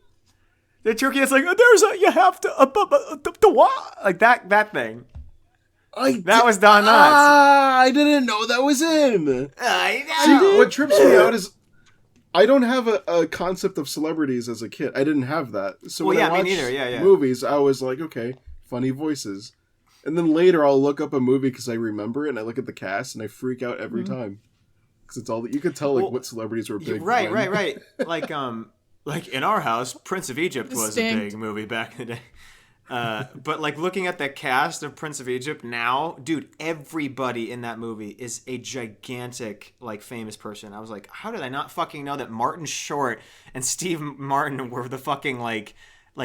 The turkey is like, you have to what? Like that thing. That was Don Knotts. I didn't know that was him. I See, what trips me out is I don't have a concept of celebrities as a kid. I didn't have that. So when I watched me neither. Yeah. movies, I was like, okay, funny voices. And then later I'll look up a movie because I remember it, and I look at the cast, and I freak out every time. Because it's all that you could tell, like, what celebrities were big. Right. Like in our house, Prince of Egypt was a big movie back in the day. But like looking at the cast of Prince of Egypt now, dude, everybody in that movie is a gigantic, like, famous person. I was like, how did I not fucking know that Martin Short and Steve Martin were the fucking like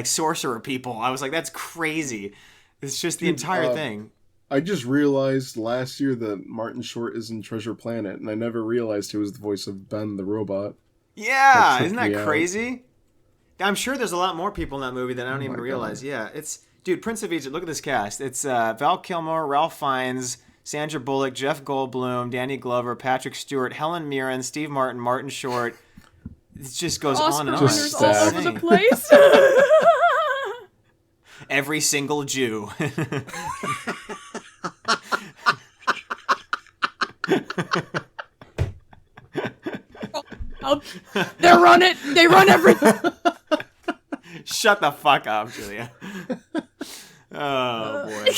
sorcerer people? I was like, that's crazy. It's just the entire thing. I just realized last year that Martin Short is in Treasure Planet, and I never realized he was the voice of Ben the robot. Yeah, isn't that crazy? I'm sure there's a lot more people in that movie that I don't even realize. God. Yeah, it's... Dude, Prince of Egypt, look at this cast. It's Val Kilmer, Ralph Fiennes, Sandra Bullock, Jeff Goldblum, Danny Glover, Patrick Stewart, Helen Mirren, Steve Martin, Martin Short. It just goes on and on. Winners all over the place. Every single Jew. They run everything. Shut the fuck up, Julia. Oh boy.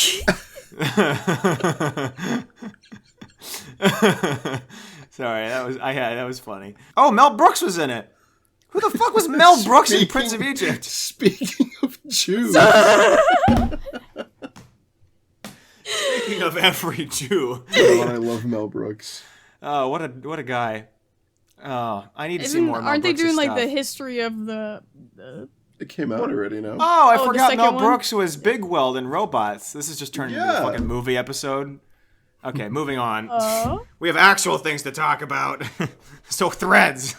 Sorry, that was funny. Oh, Mel Brooks was in it. Who the fuck was Mel Brooks in Prince of Egypt? Speaking of Jews. Speaking of every Jew. Oh, I love Mel Brooks. Oh, what a guy. Oh, I need to see more Mel Aren't they Brooks' doing like stuff. the history of the It came out already, no? Oh, I forgot second Mel one? Brooks was Big Weld in Robots. This is just turned into a fucking movie episode. Okay, moving on. Oh. We have actual things to talk about. So threads.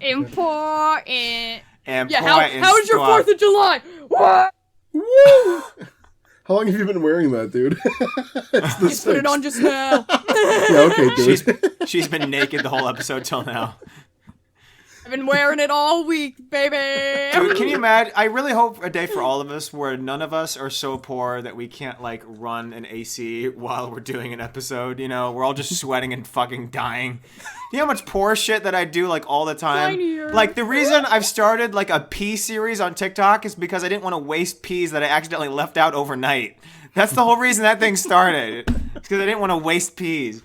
Important. And Yeah, how was your squat. 4th of July? What? Woo! How long have you been wearing that, dude? It's the Just put it on just now. Yeah, okay, dude. She's been naked the whole episode till now. I've been wearing it all week, baby. Dude, can you imagine? I really hope a day for all of us where none of us are so poor that we can't, like, run an AC while we're doing an episode, you know? We're all just sweating and fucking dying. You know how much poor shit that I do, like, all the time? Tinier. Like, the reason I've started, like, a pea series on TikTok is because I didn't want to waste peas that I accidentally left out overnight. That's the whole reason that thing started. It's because I didn't want to waste peas.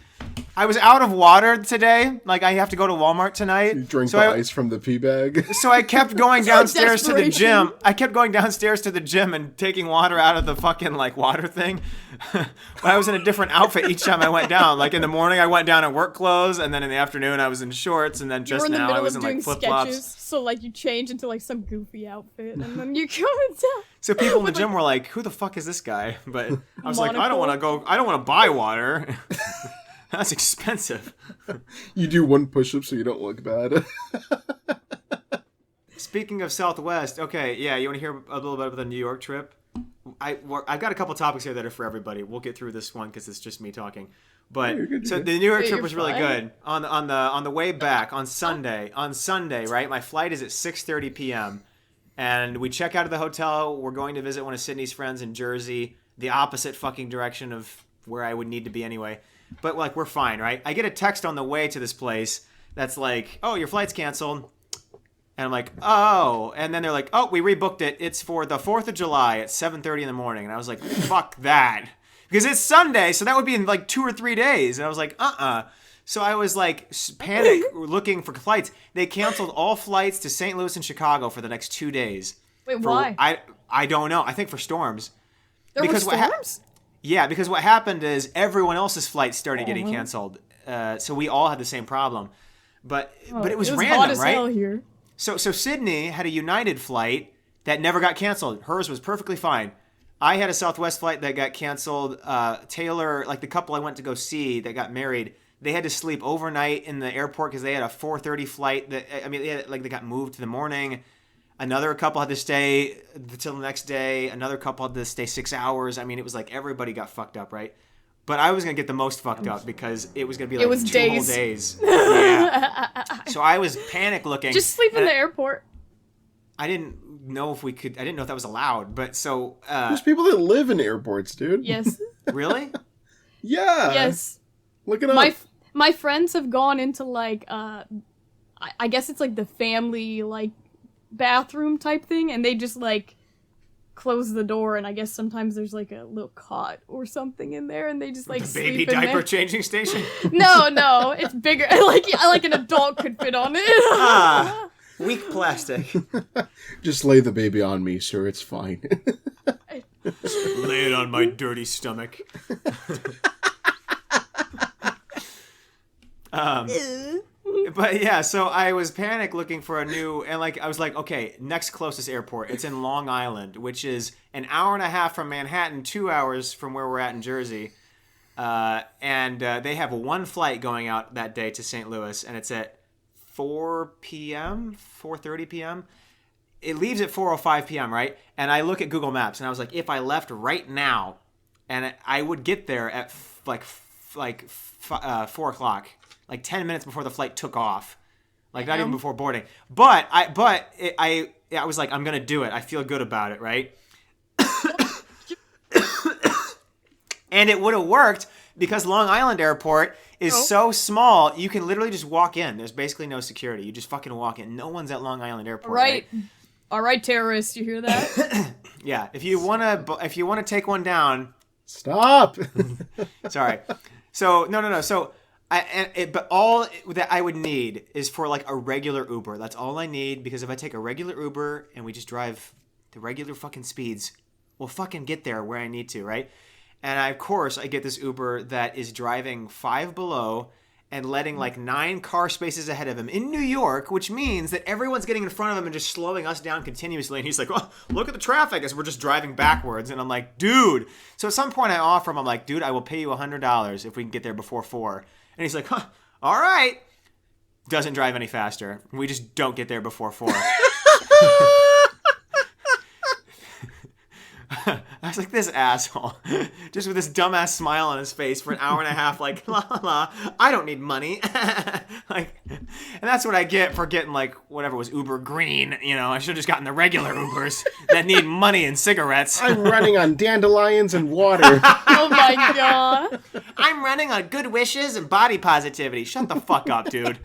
I was out of water today. Like, I have to go to Walmart tonight. You drink the ice from the pee bag. So I kept going downstairs to the Desperation. gym. I kept going downstairs to the gym and taking water out of the fucking, like, water thing. But I was in a different outfit each time I went down. Like, in the morning, I went down in work clothes, and then in the afternoon, I was in shorts, and then You were just in the now, middle I was of in, like, doing flip-flops. sketches, so like you change into like some goofy outfit, and then you come down. So people in the gym were like, who the fuck is this guy? But I was like, I don't Monocle. want to buy water. That's expensive. You do one push-up so you don't look bad. Speaking of Southwest, okay, yeah, you want to hear a little bit about the New York trip? I've got a couple topics here that are for everybody. We'll get through this one because it's just me talking. But you're good. so the New York Yeah, trip you're was really fine. good. On the way back on Sunday, right? My flight is at 6:30 p.m. and we check out of the hotel. We're going to visit one of Sydney's friends in Jersey, the opposite fucking direction of where I would need to be anyway. But, like, we're fine, right? I get a text on the way to this place that's like, oh, your flight's canceled. And I'm like, oh. And then they're like, oh, we rebooked it. It's for the 4th of July at 7:30 in the morning. And I was like, fuck that. Because it's Sunday, so that would be in, like, 2 or 3 days. And I was like, So I was, like, panic looking for flights. They canceled all flights to St. Louis and Chicago for the next 2 days. Wait, why? I don't know. I think for storms. There because were storms? Yeah, because what happened is everyone else's flights started getting canceled, so we all had the same problem. But it was random, hot as right? hell here. So Sydney had a United flight that never got canceled. Hers was perfectly fine. I had a Southwest flight that got canceled. Taylor, like the couple I went to go see that got married, they had to sleep overnight in the airport because they had a 4:30 flight. They got moved to the morning. Another couple had to stay until the next day. Another couple had to stay 6 hours. I mean, it was like everybody got fucked up, right? But I was going to get the most fucked up because it was going to be like 2 whole days. Yeah. So I was panic looking. Just sleep in the airport. I didn't know if we could. I didn't know if that was allowed. But so. There's people that live in airports, dude. Yes. Really? Yeah. Yes. Look it up. My friends have gone into like I guess it's like the family like bathroom type thing, and they just like close the door, and I guess sometimes there's like a little cot or something in there, and they just like The sleep baby in diaper there. changing station? No, it's bigger. Like an adult could fit on it. Weak plastic. Just lay the baby on me, sir. It's fine. Lay it on my dirty stomach. But yeah, so I was panic looking for a new, and like I was like, okay, next closest airport. It's in Long Island, which is an hour and a half from Manhattan, 2 hours from where we're at in Jersey. And they have one flight going out that day to St. Louis, and it's at 4 p.m., 4:30 p.m. It leaves at 4:05 p.m., right? And I look at Google Maps, and I was like, if I left right now, and I would get there at 4 o'clock. Like 10 minutes before the flight took off, like not even before boarding. But I was like, I'm gonna do it. I feel good about it, right? And it would have worked because Long Island Airport is so small. You can literally just walk in. There's basically no security. You just fucking walk in. No one's at Long Island Airport. Right. All right, terrorists, you hear that? Yeah. If you wanna take one down. Stop. Sorry. So no. So. But all that I would need is for like a regular Uber. That's all I need, because if I take a regular Uber and we just drive the regular fucking speeds, we'll fucking get there where I need to, right? And of course I get this Uber that is driving 5 below, and letting like 9 car spaces ahead of him in New York, which means that everyone's getting in front of him and just slowing us down continuously. And he's like, oh, look at the traffic as we're just driving backwards. And I'm like, dude. So at some point I offer him, I'm like, dude, I will pay you $100 if we can get there before 4. And he's like, huh, all right. Doesn't drive any faster. We just don't get there before 4. I was like, this asshole, just with this dumbass smile on his face for an hour and a half, like, la la la, I don't need money. Like, and that's what I get for getting, like, whatever was Uber Green, you know, I should have just gotten the regular Ubers that need money and cigarettes. I'm running on dandelions and water. Oh my god. I'm running on good wishes and body positivity. Shut the fuck up, dude.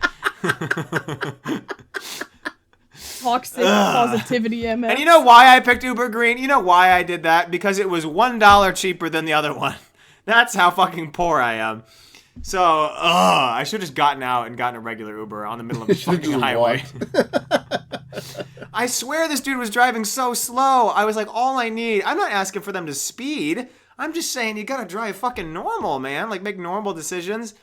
Toxic positivity MF. And you know why I picked Uber Green? You know why I did that? Because it was $1 cheaper than the other one. That's how fucking poor I am. So, I should have just gotten out and gotten a regular Uber on the middle of the fucking highway. I swear this dude was driving so slow. I was like, all I need, I'm not asking for them to speed. I'm just saying you gotta drive fucking normal, man. Like, make normal decisions.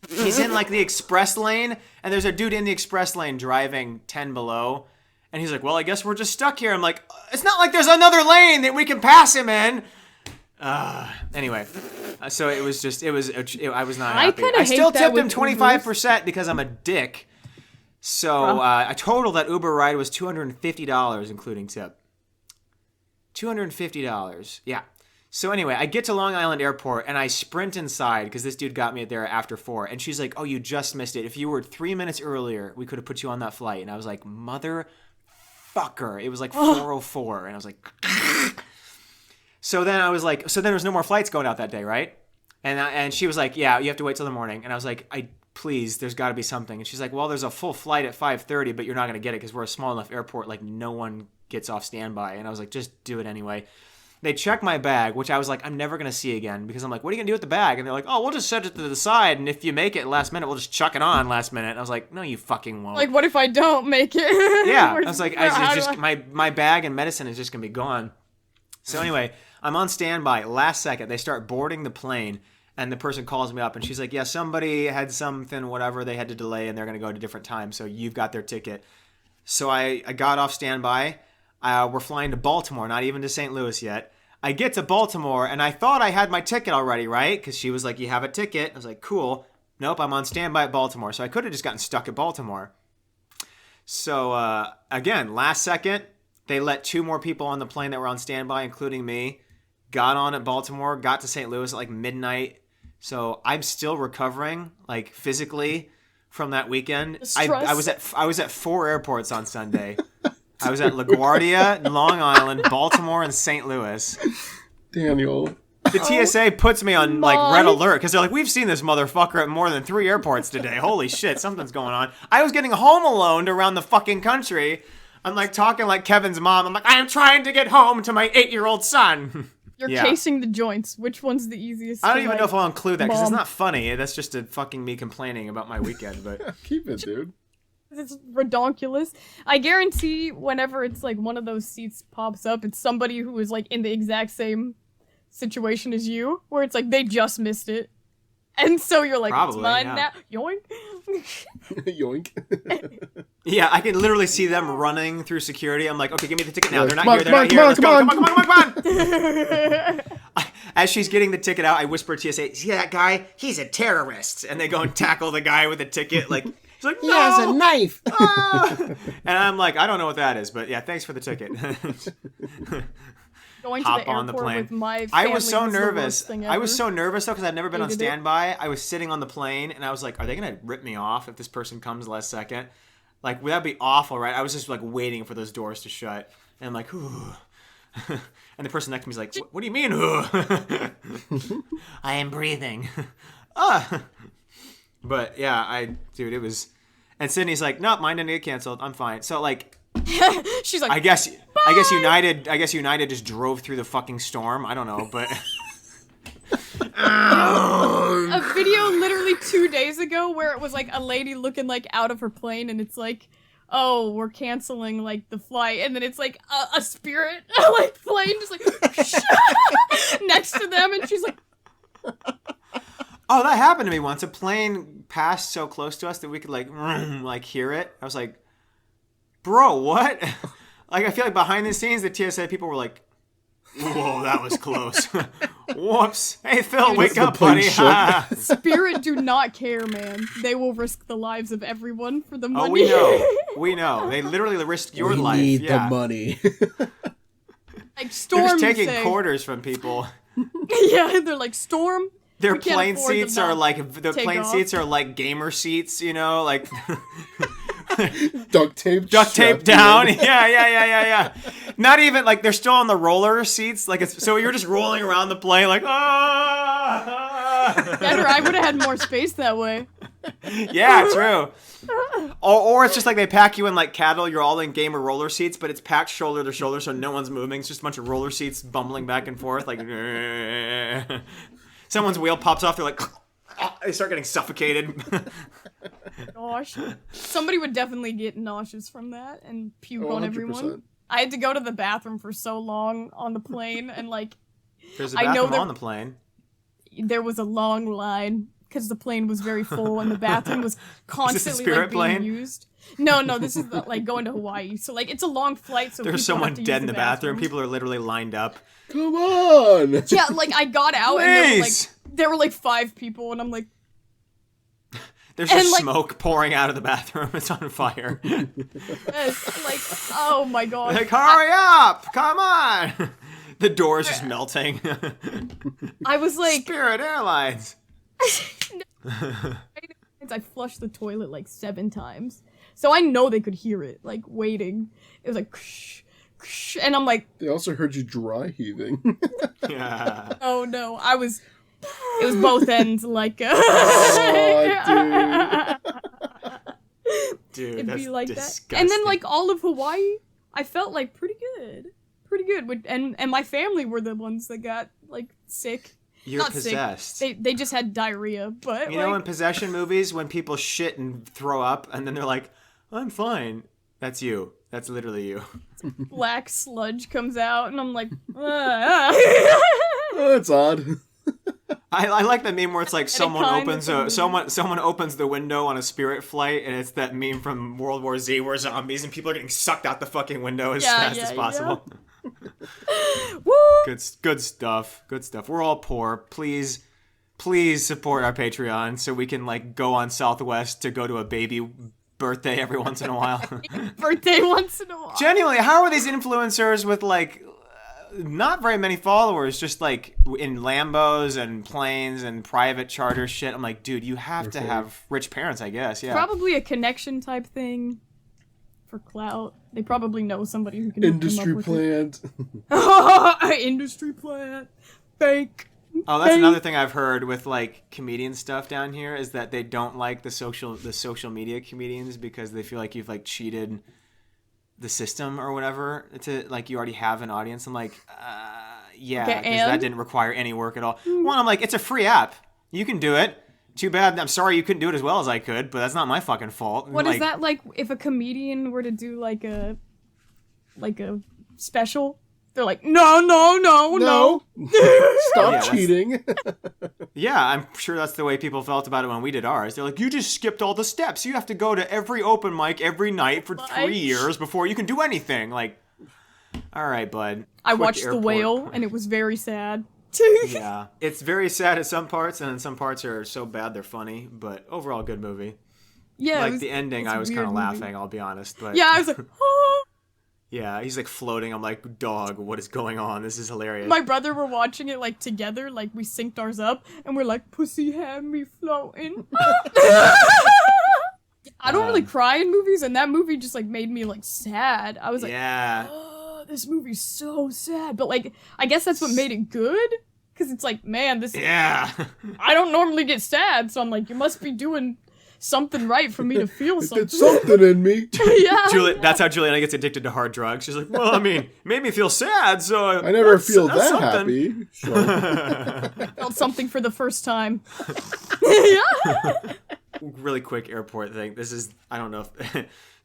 He's in, like, the express lane, and there's a dude in the express lane driving 10 below. And he's like, well, I guess we're just stuck here. I'm like, it's not like there's another lane that we can pass him in. Anyway, so it was just, I was not happy. I still tipped him 25% because I'm a dick. So I total that Uber ride was $250, including tip. $250. Yeah. So anyway, I get to Long Island Airport, and I sprint inside because this dude got me there after 4. And she's like, oh, you just missed it. If you were 3 minutes earlier, we could have put you on that flight. And I was like, motherfucker. It was like 4:04. And I was like, so then I was like, so then there's no more flights going out that day, right? And she was like, yeah, you have to wait till the morning. And I was like, please, there's got to be something. And she's like, well, there's a full flight at 5:30, but you're not going to get it because we're a small enough airport. Like, no one gets off standby. And I was like, just do it anyway. They check my bag, which I was like, I'm never going to see again. Because I'm like, what are you going to do with the bag? And they're like, oh, we'll just set it to the side. And if you make it last minute, we'll just chuck it on last minute. And I was like, no, you fucking won't. Like, what if I don't make it? Yeah. I was like, my bag and medicine is just going to be gone. So anyway, I'm on standby. Last second, they start boarding the plane. And the person calls me up. And she's like, yeah, somebody had something, whatever. They had to delay. And they're going to go at a different time. So you've got their ticket. So I got off standby. We're flying to Baltimore, not even to St. Louis yet. I get to Baltimore, and I thought I had my ticket already, right? Because she was like, you have a ticket. I was like, cool. Nope, I'm on standby at Baltimore. So I could have just gotten stuck at Baltimore. So, again, last second, they let 2 more people on the plane that were on standby, including me. Got on at Baltimore, got to St. Louis at like midnight. So I'm still recovering, like physically, from that weekend. I was at 4 airports on Sunday. I was at LaGuardia, Long Island, Baltimore, and St. Louis. Daniel. The TSA puts me on like red alert because they're like, we've seen this motherfucker at more than 3 airports today. Holy shit, something's going on. I was getting home alone around the fucking country. I'm like talking like Kevin's mom. I'm like, I am trying to get home to my 8-year-old son. You're casing the joints. Which one's the easiest? I don't even know if I'll include that because it's not funny. That's just fucking me complaining about my weekend. But keep it, dude. It's redonkulous. I guarantee whenever it's like one of those seats pops up, it's somebody who is like in the exact same situation as you, where it's like they just missed it. And so you're like, probably, it's mine now. Yoink. Yoink. Yeah, I can literally see them running through security. I'm like, okay, give me the ticket now. They're not here. They're not here. Let's go. Come on. As she's getting the ticket out, I whisper to TSA, see that guy? He's a terrorist. And they go and tackle the guy with the ticket. Like, he's like, no! He has a knife! And I'm like, I don't know what that is, but yeah, thanks for the ticket. Going to hop the on the airport plane. With my I was so was nervous. I was so nervous though because I'd never been on standby. I was sitting on the plane and I was like, are they going to rip me off if this person comes last second? Like, that'd be awful, right? I was just like waiting for those doors to shut. And I'm like, ooh. And the person next to me is like, what do you mean, ooh? I am breathing. But yeah, dude, it was. And Sydney's like, nope, mine didn't get canceled. I'm fine. So like, she's like, I guess United just drove through the fucking storm. I don't know, but a video literally 2 days ago where it was like a lady looking like out of her plane, and it's like, oh, we're canceling like the flight, and then it's like a spirit like plane just like next to them, and she's like, Oh, that happened to me once. A plane passed so close to us that we could like hear it. I was like, bro, what? Like, I feel like behind the scenes, the TSA people were like, whoa, that was close. Whoops. Hey, Phil, wake up, buddy. Spirit do not care, man. They will risk the lives of everyone for the money. Oh, we know. We know. They literally risk your life. We need the money. Like, Storm, they're just taking quarters from people. Yeah, they're like, Storm. Their plane seats are like gamer seats, you know, like duct tape down. Yeah. Not even like they're still on the roller seats, like it's so you're just rolling around the plane like Better, I would have had more space that way. Yeah, true. Or it's just like they pack you in like cattle. You're all in gamer roller seats, but it's packed shoulder to shoulder, so no one's moving. It's just a bunch of roller seats bumbling back and forth, like. Someone's wheel pops off. They're like, they start getting suffocated. Gosh, somebody would definitely get nauseous from that and puke on 100%. everyone. I had to go to the bathroom for so long on the plane, and like, there's a bathroom on the plane. There was a long line because the plane was very full, and the bathroom was constantly like being used. No, this is like going to Hawaii. So like it's a long flight. So there's someone dead in the bathroom. People are literally lined up. Come on. Yeah, like I got out and there were like 5 people, and I'm like, there's just smoke pouring out of the bathroom. It's on fire. Yes, like, oh my god. Like, hurry up! Come on! The door is just melting. I was like, Spirit Airlines. I flushed the toilet like 7 times. So I know they could hear it, like, waiting. It was like, and I'm like... They also heard you dry heaving. Yeah. Oh, no. It was both ends, like... Oh, dude, it'd that's be like disgusting. that. And then, like, all of Hawaii, I felt, like, pretty good. And my family were the ones that got, like, sick. You're Not possessed. Sick. They just had diarrhea, but... You know in possession movies, when people shit and throw up, and then they're like, I'm fine. That's you. That's literally you. Black sludge comes out, and I'm like, Oh, that's odd. I like that meme where it's like someone opens the window on a Spirit flight, and it's that meme from World War Z where zombies and people are getting sucked out the fucking window as fast as possible. Woo! Good stuff. We're all poor. Please support our Patreon so we can like go on Southwest to go to a baby birthday every once in a while. Birthday once in a while. Genuinely, how are these influencers with like not very many followers, just like in Lambos and planes and private charter shit? I'm like, dude, you have to have rich parents, I guess. Yeah. Probably a connection type thing for clout. They probably know somebody who can Industry hook plant. Industry plant. Fake. Oh, that's another thing I've heard with like comedian stuff down here is that they don't like the social media comedians because they feel like you've like cheated the system or whatever to like you already have an audience. I'm like, yeah, because that didn't require any work at all. One, I'm like, it's a free app. You can do it. Too bad. I'm sorry you couldn't do it as well as I could, but that's not my fucking fault. What is that like if a comedian were to do like a special? They're like, no. Stop cheating. Yeah, I'm sure that's the way people felt about it when we did ours. They're like, you just skipped all the steps. You have to go to every open mic every night for 3 years before you can do anything. Like, all right, bud. I watched The Whale, and it was very sad. Yeah, it's very sad at some parts, and then some parts are so bad they're funny. But overall, good movie. Yeah, like the ending, I was kind of laughing. I'll be honest, but yeah, I was like, oh. Yeah, he's like floating. I'm like, dog, what is going on? This is hilarious. My brother were watching it like together, like we synced ours up, and we're like, pussy had me floating. I don't really cry in movies, and that movie just like made me like sad. I was like, yeah. Oh, this movie's so sad. But like, I guess that's what made it good, because it's like, man, this. Yeah. I don't normally get sad, so I'm like, you must be doing something right for me to feel something. There's something in me. Yeah. That's how Juliana gets addicted to hard drugs. She's like, well, I mean, it made me feel sad, so I never feel that something. happy. Sure. Felt something for the first time. Yeah. Really quick airport thing. This is, I don't know.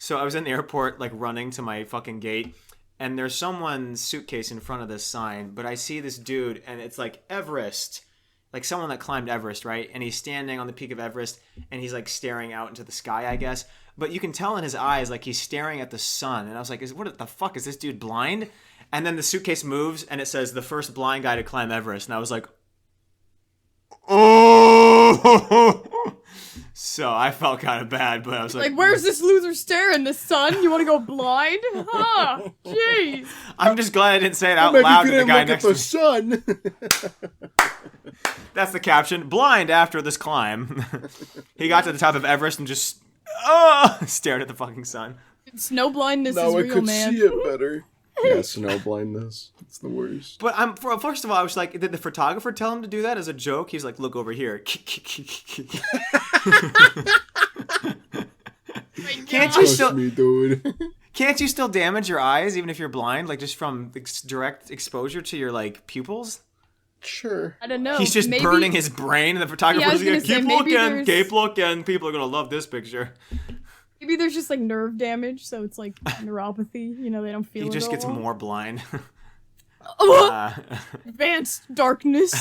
So I was in the airport, like running to my fucking gate, and there's someone's suitcase in front of this sign, but I see this dude, and it's like Everest. like someone that climbed Everest, right? And he's standing on the peak of Everest and he's like staring out into the sky, I guess. But you can tell in his eyes, like he's staring at the sun. And I was like, what the fuck? Is this dude blind? And then the suitcase moves and it says the first blind guy to climb Everest. And I was like, oh. So I felt kind of bad, but I was like, where's this loser staring? The sun? You want to go blind? Huh? Jeez. I'm just glad I didn't say it out loud to the guy next to me. Sun. That's the caption. Blind after this climb. He got to the top of Everest and just stared at the fucking sun. Snow blindness now is real, man. Now I could see it better. Yeah, snow blindness. It's the worst. But first of all, I was like, did the photographer tell him to do that as a joke? He's like, look over here. Can't you still, me, dude. Can't you still damage your eyes even if you're blind, like just from direct exposure to your like pupils? Sure. I don't know. He's just burning his brain, and the photographer's gonna like, keep looking. People are gonna love this picture. Maybe there's just like nerve damage, so it's like neuropathy. You know, they don't feel it. He just gets more blind. Advanced darkness.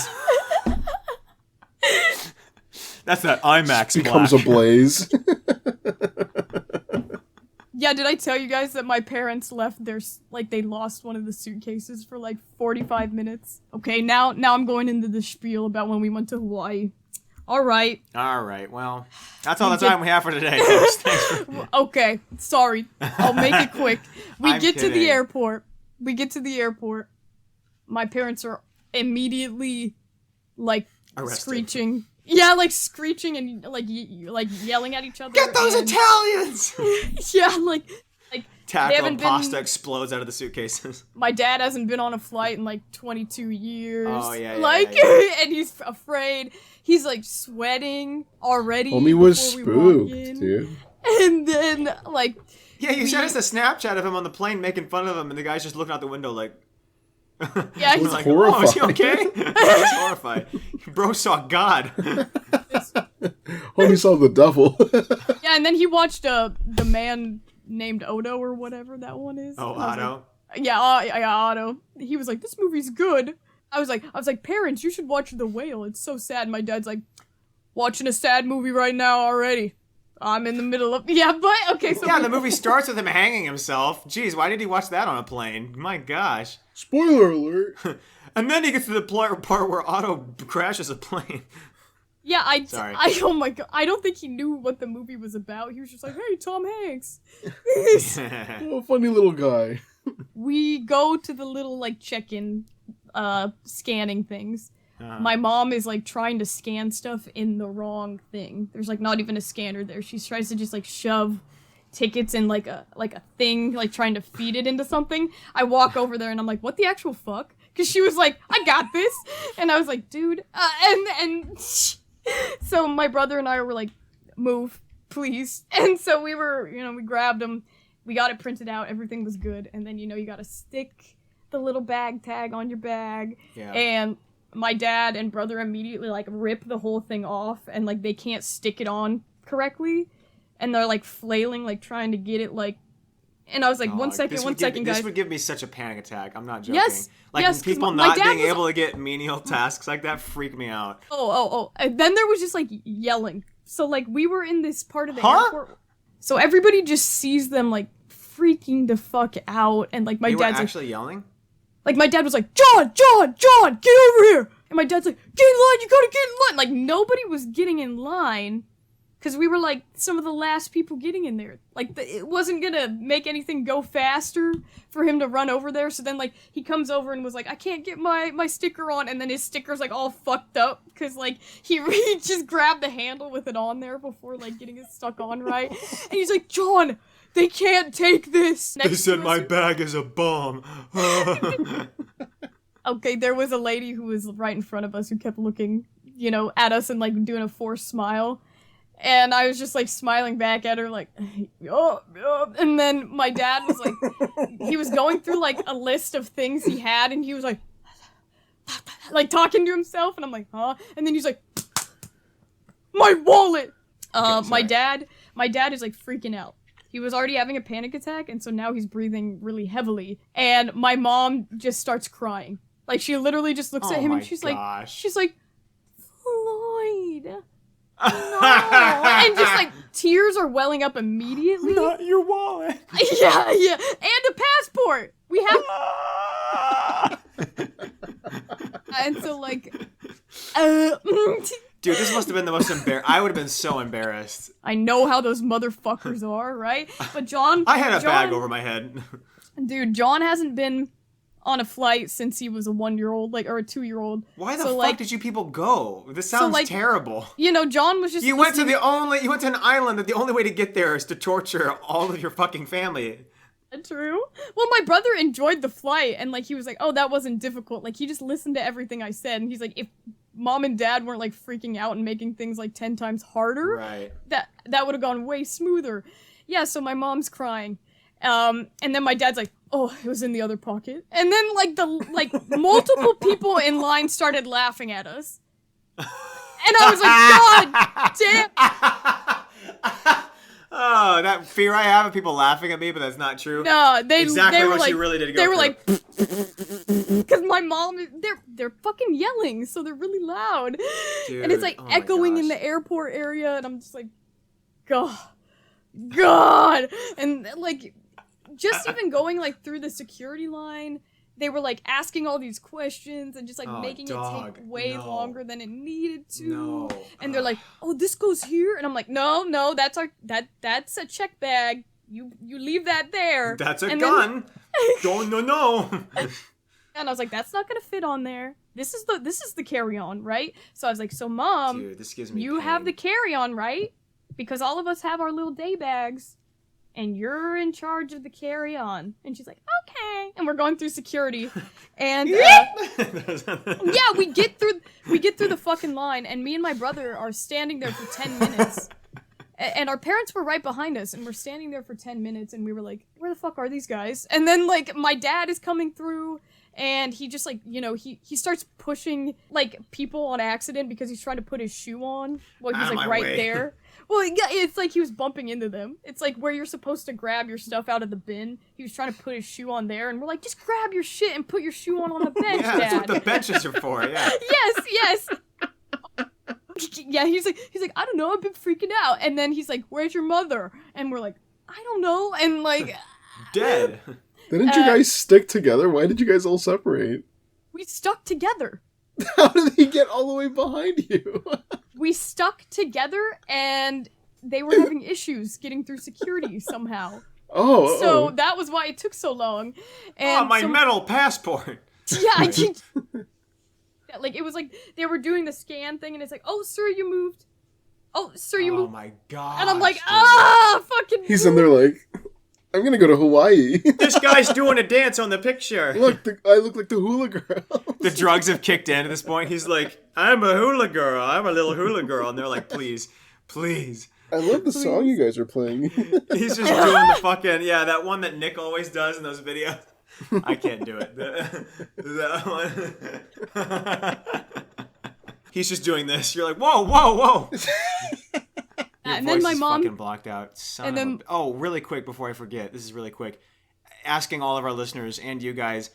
That's that IMAX becomes black. A blaze. Yeah, did I tell you guys that my parents left they lost one of the suitcases for like 45 minutes? Okay, now I'm going into the spiel about when we went to Hawaii. All right, well, that's all the time we have for today, folks. Thanks for... Okay, sorry. I'll make it quick. I'm get kidding. to the airport. My parents are immediately, like, arrested. Screeching. Yeah, like, screeching and, like, yelling at each other. Get those Italians! Yeah, like taco pasta explodes out of the suitcases. My dad hasn't been on a flight in like 22 years. Oh yeah. And he's afraid. He's like sweating already. Homie was spooked, dude. And then you sent us a Snapchat of him on the plane making fun of him, and the guy's just looking out the window like. Yeah, he's like, horrified. Oh, is he okay? He's horrified. Bro saw God. Homie saw the devil. Yeah, and then he watched the man named Odo or whatever that one is. Oh, Otto. Like, yeah, Otto. He was like, "This movie's good." I was like, "Parents, you should watch The Whale. It's so sad." And my dad's like, "Watching a sad movie right now already. I'm in the middle of..." Yeah, but okay, so... Yeah, the movie starts with him hanging himself. Jeez, why did he watch that on a plane? My gosh. Spoiler alert. And then he gets to the part where Otto crashes a plane. Yeah, Sorry. oh my god, I don't think he knew what the movie was about. He was just like, "Hey, Tom Hanks." Oh, funny little guy. We go to the little, like, check-in, scanning ththings. My mom is, like, trying to scan stuff in the wrong thing. There's, like, not even a scanner there. She tries to just, like, shove tickets in, like a thing, like, trying to feed it into something. I walk over there and I'm like, "What the actual fuck?" Because she was like, "I got this." And I was like, "Dude," and so my brother and I were like, "Move, please." And so we were, we grabbed them. We got it printed out. Everything was good. And then, you got to stick the little bag tag on your bag. Yeah. And my dad and brother immediately, like, rip the whole thing off. And, like, they can't stick it on correctly. And they're, like, flailing, like, trying to get it, like... And I was like, one second, guys. This would give me such a panic attack. I'm not joking. Yes. Like, people not being able to get menial tasks like that freak me out. Oh. And then there was just, like, yelling. So, like, we were in this part of the airport. So everybody just sees them, like, freaking the fuck out. And, like, my dad's actually yelling? Like, my dad was like, John, get over here! And my dad's like, get in line, you gotta get in line! Like, nobody was getting in line. Because we were, like, some of the last people getting in there. Like, it wasn't gonna make anything go faster for him to run over there. So then, like, he comes over and was like, "I can't get my sticker on." And then his sticker's, like, all fucked up. Because, like, he just grabbed the handle with it on there before, like, getting it stuck on right. And he's like, "John, they can't take this." They said my bag is a bomb. Okay, there was a lady who was right in front of us who kept looking, at us and, like, doing a forced smile. And I was just, like, smiling back at her, like, and then my dad was, like, he was going through, like, a list of things he had, and he was, like, talking to himself, and I'm like, huh? And then he's like, "My wallet!" My dad is, like, freaking out. He was already having a panic attack, and so now he's breathing really heavily, and my mom just starts crying. Like, she literally just looks at him, and she's like, Lloyd. No. And just like tears are welling up immediately. Not your wallet. Yeah. And a passport. We have. And so like, dude, this must have been the most embarrassing. I would have been so embarrassed. I know how those motherfuckers are, right? But John, I had a bag over my head. Dude, John hasn't been on a flight since he was a 1-year-old, like, or a 2-year-old. Why the fuck did you people go? This sounds terrible. You know, John was just. You went to an island that the only way to get there is to torture all of your fucking family. True. Well, my brother enjoyed the flight, and like he was like, "Oh, that wasn't difficult." Like he just listened to everything I said, and he's like, "If mom and dad weren't like freaking out and making things like 10 times harder, right? That would have gone way smoother." Yeah. So my mom's crying, and then my dad's like, "Oh, it was in the other pocket," and then like multiple people in line started laughing at us, and I was like, "God damn." Oh, that fear I have of people laughing at me, but that's not true. No, they were what like, you really did go They were through. like, because my mom, they're fucking yelling, so they're really loud, dude, and it's like oh echoing in the airport area, and I'm just like, God, and like, just even going like through the security line. They were like asking all these questions and just like making it take way longer than it needed to. No. And they're like, "Oh, this goes here," and I'm like, "No, that's that's a check bag. You leave that there. That's a gun. No." And I was like, "That's not gonna fit on there. This is the carry-on, right?" So I was like, "So mom, dude, this gives me you have the carry-on, right? Because all of us have our little day bags." And you're in charge of the carry-on. And she's like, okay. And we're going through security. And yeah, we get through the fucking line, and me and my brother are standing there for 10 minutes. And our parents were right behind us, and we're standing there for 10 minutes, and we were like, where the fuck are these guys? And then like my dad is coming through, and he just like, you know, he starts pushing like people on accident because he's trying to put his shoe on while he's like right there. Well, yeah, it's like he was bumping into them. It's like where you're supposed to grab your stuff out of the bin. He was trying to put his shoe on there, and we're like, just grab your shit and put your shoe on the bench, yeah, Dad. That's what the benches are for, yeah. Yes. Yeah, he's like, I don't know, I've been freaking out. And then he's like, where's your mother? And we're like, I don't know. And like... Dead. Didn't you guys stick together? Why did you guys all separate? We stuck together. How did he get all the way behind you? We stuck together, and they were having issues getting through security somehow. So that was why it took so long. And my metal passport. Yeah, like it was like they were doing the scan thing, and it's like, oh, sir, you moved. Oh, sir, you moved. Oh my god. And I'm like, fucking. He's in there like, I'm gonna go to Hawaii. This guy's doing a dance on the picture. Look, I look like the hula girl. The drugs have kicked in at this point. He's like, I'm a hula girl. I'm a little hula girl. And they're like, please. I love the song you guys are playing. He's just doing the fucking, that one that Nick always does in those videos. I can't do it. That one. He's just doing this. You're like, whoa. Your and voice then my is mom fucking blocked out. Really quick before I forget. This is really quick. Asking all of our listeners and you guys,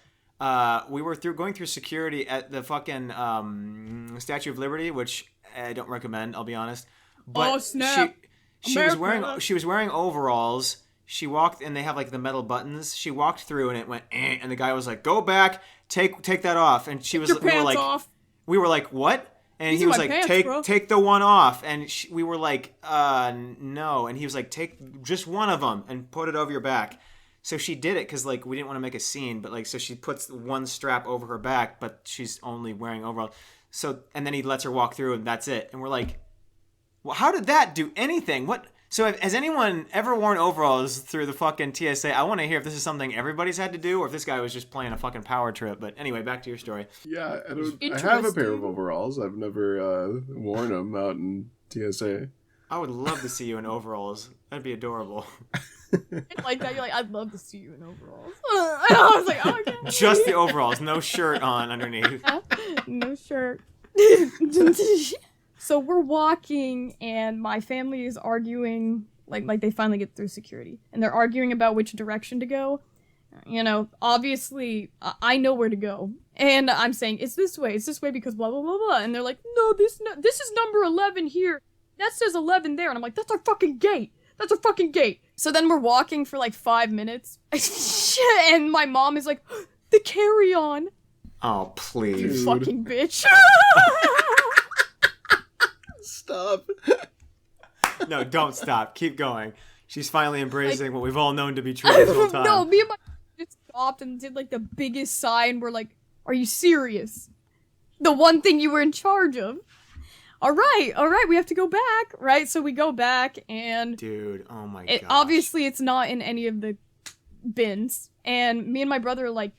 we were going through security at the fucking Statue of Liberty, which I don't recommend. I'll be honest. But snap! She was wearing overalls. She walked, and they have like the metal buttons. She walked through, and it went, and the guy was like, "Go back, take that off." And she was, we were like, "What?" And he was like, take the one off. And we were like, no. And he was like, take just one of them and put it over your back. So she did it because, like, we didn't want to make a scene. But, like, so she puts one strap over her back, but she's only wearing overalls. So, and then he lets her walk through, and that's it. And we're like, well, how did that do anything? What? So has anyone ever worn overalls through the fucking TSA? I want to hear if this is something everybody's had to do or if this guy was just playing a fucking power trip. But anyway, back to your story. Yeah, I have a pair of overalls. I've never worn them out in TSA. I would love to see you in overalls. That'd be adorable. Like that, you're like, I'd love to see you in overalls. And I was like, oh, okay. Just the overalls, no shirt on underneath. No shirt. So we're walking, and my family is arguing, like they finally get through security, and they're arguing about which direction to go. You know, obviously, I know where to go, And I'm saying, it's this way because blah, blah, blah, blah. And they're like, no, this is number 11 here. That says 11 there. And I'm like, that's our fucking gate. That's our fucking gate. So then we're walking for like 5 minutes. And my mom is like, the carry-on. Oh, please. You fucking bitch. Stop. No, don't stop. Keep going. She's finally embracing what we've all known to be true this whole time. No, me and my just stopped and did like the biggest sigh and we're like, are you serious? The one thing you were in charge of. All right, we have to go back, right? So we go back and... Dude, oh my god. Obviously, it's not in any of the bins. And me and my brother are like,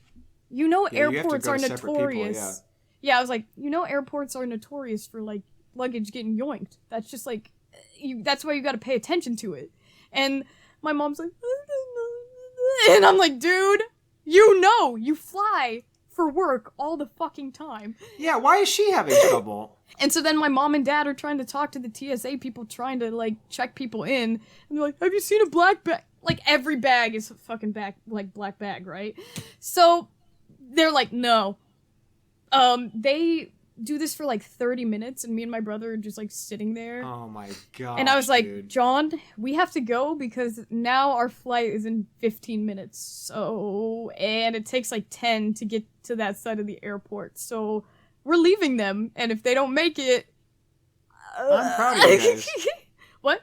airports are notorious. People, yeah, I was like, airports are notorious for, like, luggage getting yoinked. That's just, like, that's why you gotta pay attention to it. And my mom's like, and I'm like, dude, you fly for work all the fucking time. Yeah, why is she having trouble? And so then my mom and dad are trying to talk to the TSA people trying to, like, check people in. And they're like, have you seen a black bag? Like, every bag is a fucking black bag, right? So they're like, no. They do this for, like, 30 minutes, and me and my brother are just, like, sitting there. Oh, my god. And I was like, dude. John, we have to go because now our flight is in 15 minutes. So, and it takes, like, 10 to get to that side of the airport. So... we're leaving them, and if they don't make it... I'm proud of you guys. What?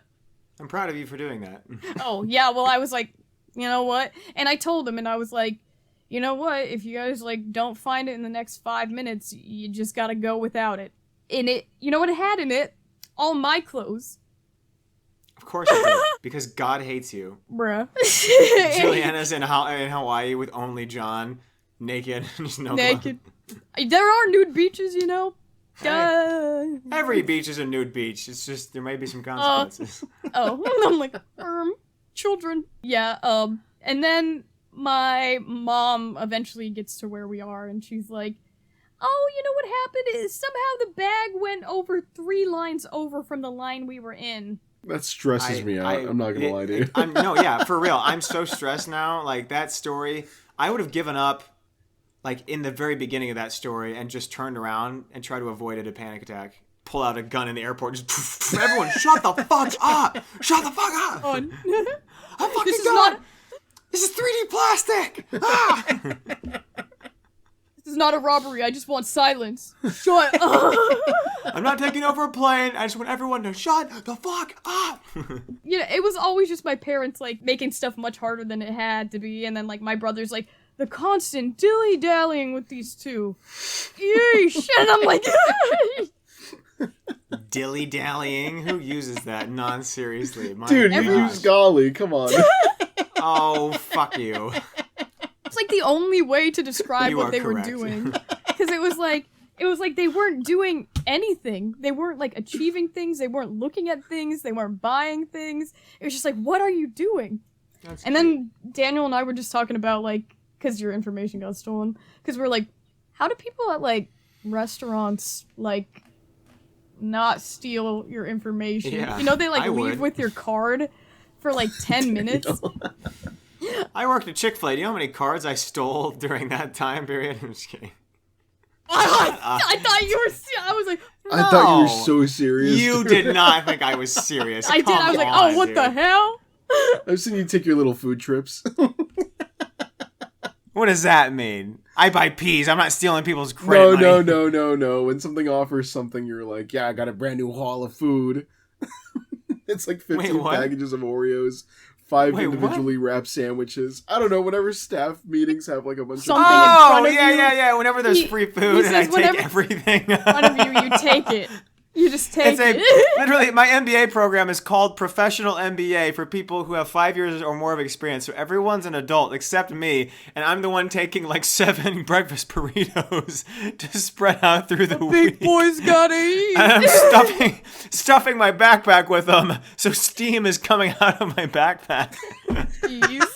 I'm proud of you for doing that. Oh, yeah, well, I was like, you know what? And I told him, and I was like, you know what? If you guys, like, don't find it in the next 5 minutes, you just gotta go without it. And it, you know what it had in it? All my clothes. Of course it did, because God hates you. Bruh. Julianna's in Hawaii with only John, naked, just no Naked. There are nude beaches, Hey. Every beach is a nude beach. It's just, there might be some consequences. I'm like, children. Yeah, and then my mom eventually gets to where we are, and she's like, oh, you know what happened is somehow the bag went over 3 lines over from the line we were in. That stresses me out. I'm not gonna lie to you. No, yeah, for real. I'm so stressed now. Like, that story, I would have given up, like, in the very beginning of that story and just turned around and tried to avoid a panic attack. Pull out a gun in the airport. Just, everyone, shut the fuck up! Shut the fuck up! On. I'm fucking done! This is 3D plastic! Ah! This is not a robbery. I just want silence. Shut up! I'm not taking over a plane. I just want everyone to shut the fuck up! It was always just my parents, like, making stuff much harder than it had to be. And then, like, my brother's like, the constant dilly-dallying with these two. Yeesh! And I'm like... Dilly-dallying? Who uses that non-seriously? Dude, you use golly. Come on. Oh, fuck you. It's like the only way to describe You what are they correct. were doing. Because it was like they weren't doing anything. They weren't, like, achieving things. They weren't looking at things. They weren't buying things. It was just like, what are you doing? And then Daniel and I were just talking about, like, because your information got stolen. Because we're like, how do people at, like, restaurants, like, not steal your information? Yeah, They, like, leave with your card for, like, 10 minutes. I worked at Chick-fil-A. Do you know how many cards I stole during that time period? I'm just kidding. I thought you were... I was like, no. I thought you were so serious. You did not think I was serious. I did. I was like, oh, what the hell? I've seen you take your little food trips. What does that mean? I buy peas. I'm not stealing people's credit money. No. When something offers something, you're like, yeah, I got a brand new haul of food. It's like 15 packages of Oreos, 5 individually wrapped sandwiches. I don't know, whenever staff meetings have like a bunch something of... in front of you. Yeah. Whenever there's free food and I take everything. In front of you, you take it. You just take it. Literally, my MBA program is called Professional MBA for people who have 5 years or more of experience. So everyone's an adult except me, and I'm the one taking like 7 breakfast burritos to spread out through the week. Big boys gotta eat. And I'm stuffing my backpack with them, so steam is coming out of my backpack. Jeez.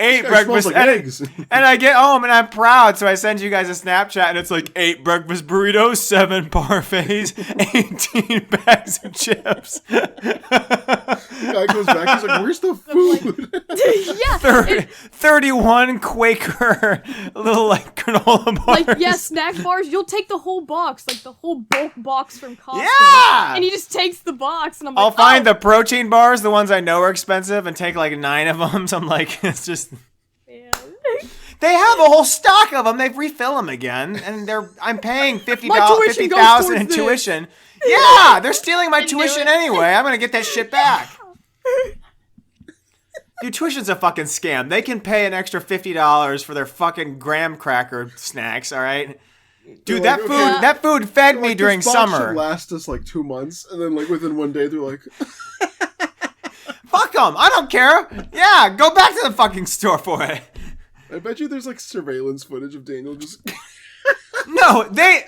8 breakfast like eggs. And I get home and I'm proud, so I send you guys a Snapchat and it's like 8 breakfast burritos, 7 parfaits, 18 bags of chips. Guy comes back, he's like, where's the food? Yeah. 31 Quaker little like granola bars. Like, yeah, snack bars. You'll take the whole box, like the whole bulk box from Costco. Yeah! And he just takes the box, and I'm I'll like, find the protein bars, the ones I know are expensive, and take like 9 of them. So I'm like, it's just... Man. They have a whole stock of them. They refill them again, and I'm paying $50,000 in towards tuition. Yeah, they're stealing my I knew tuition it. anyway. I'm gonna get that shit back. Dude, tuition's a fucking scam. They can pay an extra $50 for their fucking graham cracker snacks. All right, dude, They're that like, food food fed They're me like, during this box summer. should last us like 2 months, and then like within 1 day, they're like, Fuck them. I don't care. Yeah, go back to the fucking store for it. I bet you there's like surveillance footage of Daniel just. No, they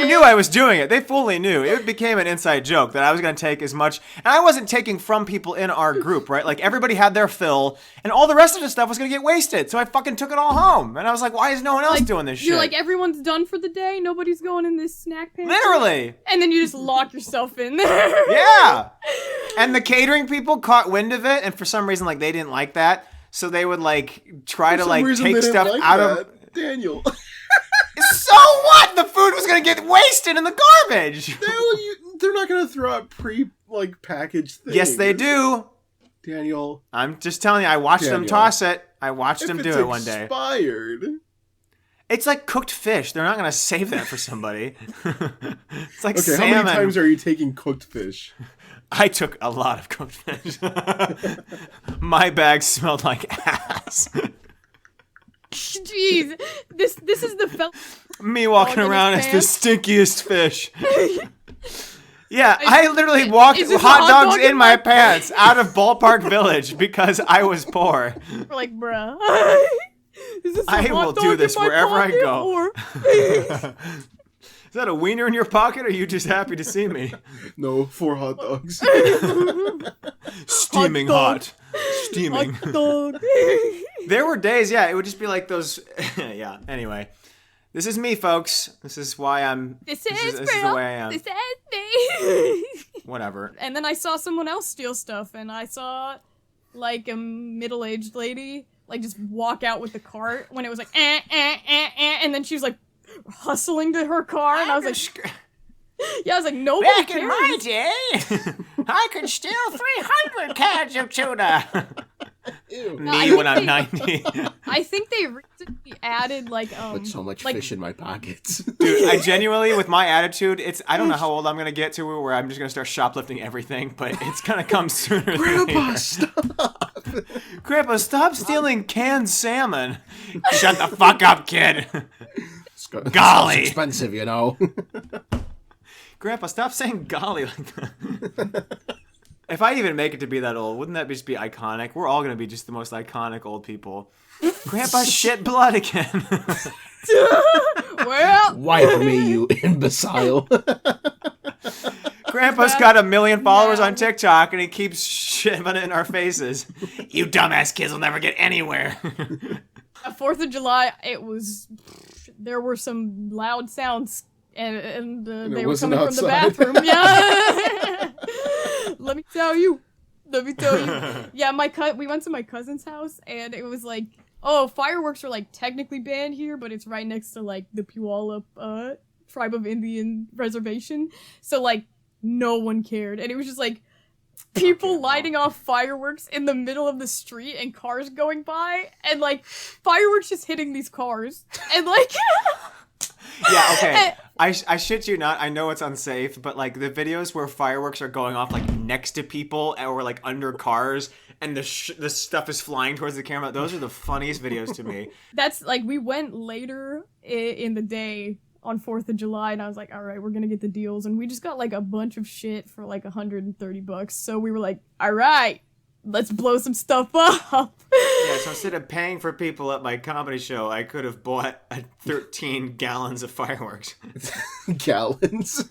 knew I was doing it. They fully knew. It became an inside joke that I was going to take as much, and I wasn't taking from people in our group, right? Like everybody had their fill, and all the rest of the stuff was going to get wasted. So I fucking took it all home, and I was like, "Why is no one else doing this shit?" You're like, everyone's done for the day. Nobody's going in this snack pantry. Literally. And then you just lock yourself in there. Yeah. And the catering people caught wind of it, and for some reason, like they didn't like that, so they would like try to like take stuff out of Daniel. So what? The food was gonna get wasted in the garbage. They're not gonna throw out packaged things. Yes, they do. Daniel. I'm just telling you. I watched them toss it. I watched them do it one day. Expired. It's like cooked fish. They're not gonna save that for somebody. It's like Okay, salmon. how many times are you taking cooked fish? I took a lot of cooked fish. My bag smelled like ass. Jeez, this is the Me walking in around his as the stinkiest fish. Yeah, Is- I literally walked is this a hot hot dogs dog in in my my- pants out of Ballpark Village because I was poor. We're like, bruh. Is this a I hot will dog do in this my wherever I pocket, go. or- Is that a wiener in your pocket, or are you just happy to see me? No, 4 hot dogs. Steaming Hot hot. Steaming. Hot dog. There were days, yeah, it would just be like those. Yeah, anyway. This is me, folks. This is why I'm. This is the way I am. This is me. Whatever. And then I saw someone else steal stuff, and I saw like a middle-aged lady like just walk out with the cart when it was like and then she was like hustling to her car, and I was like, yeah, I was like, nobody Back cares. in my day, I could steal 300 cans of tuna. Ew. Me when I'm 90. I think they recently added like With so much like, fish in my pockets. Dude, I genuinely, with my attitude, I don't know how old I'm going to get to where I'm just going to start shoplifting everything, but it's going to come sooner than Grandpa, later. stop! Grandpa, stop stealing canned salmon. Shut the fuck up, kid. Golly. It's expensive, you know. Grandpa, stop saying golly like that. If I even make it to be that old, wouldn't that just be iconic? We're all going to be just the most iconic old people. Grandpa shit blood again. well, Wipe me, you imbecile. Grandpa's got 1 million followers on TikTok, and he keeps shoving it in our faces. You dumbass kids will never get anywhere. 4th of July, there were some loud sounds, and they were wasn't coming from the outside. bathroom. Yeah. Let me tell you. Yeah, we went to my cousin's house, and it was like, oh, fireworks are like technically banned here, but it's right next to like the Puyallup tribe of Indian reservation. So like no one cared, and it was just like people lighting off fireworks in the middle of the street and cars going by, and like fireworks just hitting these cars, and like. Yeah, okay. I shit you not. I know it's unsafe, but like the videos where fireworks are going off like next to people or like under cars, and the stuff is flying towards the camera. Those are the funniest videos to me. That's like, we went later in the day on 4th of July, and I was like, all right, we're gonna get the deals, and we just got like a bunch of shit for like $130. So we were like, all right, let's blow some stuff up. Yeah, so instead of paying for people at my comedy show, I could have bought 13 gallons of fireworks. Gallons.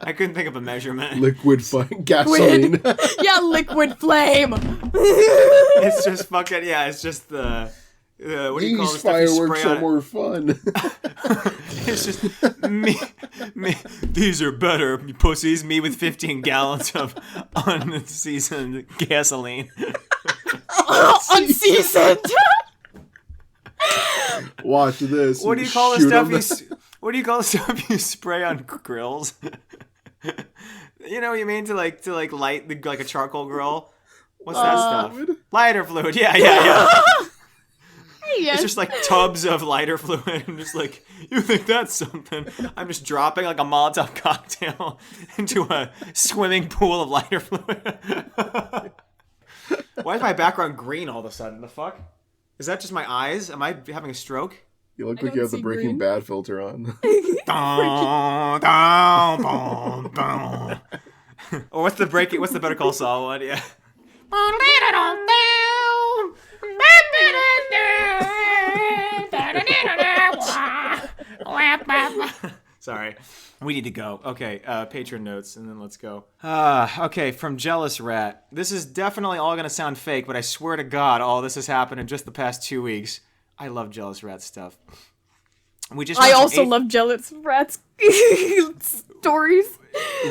I couldn't think of a measurement. Liquid gasoline. Yeah, liquid flame. It's just fucking, yeah, it's just the what do you call These the stuff you fireworks spray are on? more fun. It's just me. These are better, you pussies. Me with 15 gallons of unseasoned gasoline. Unseasoned. Watch this. What do you call the Shoot stuff 'em. What do you call the stuff you spray on grills? You know what you mean to light like a charcoal grill? What's that stuff? Lighter fluid. Yeah. Yes. It's just like tubs of lighter fluid. I'm just like, you think that's something? I'm just dropping like a Molotov cocktail into a swimming pool of lighter fluid. Why is my background green all of a sudden? The fuck? Is that just my eyes? Am I having a stroke? You look I like you don't have the see Breaking green. Bad filter on. Or what's the Better Call Saul one? Yeah. Sorry. We need to go. Okay, Patron Notes, and then let's go. Okay, from Jealous Rat. This is definitely all going to sound fake, but I swear to God, all this has happened in just the past 2 weeks. I love Jealous Rat stuff. I also love Jealous Rats stories.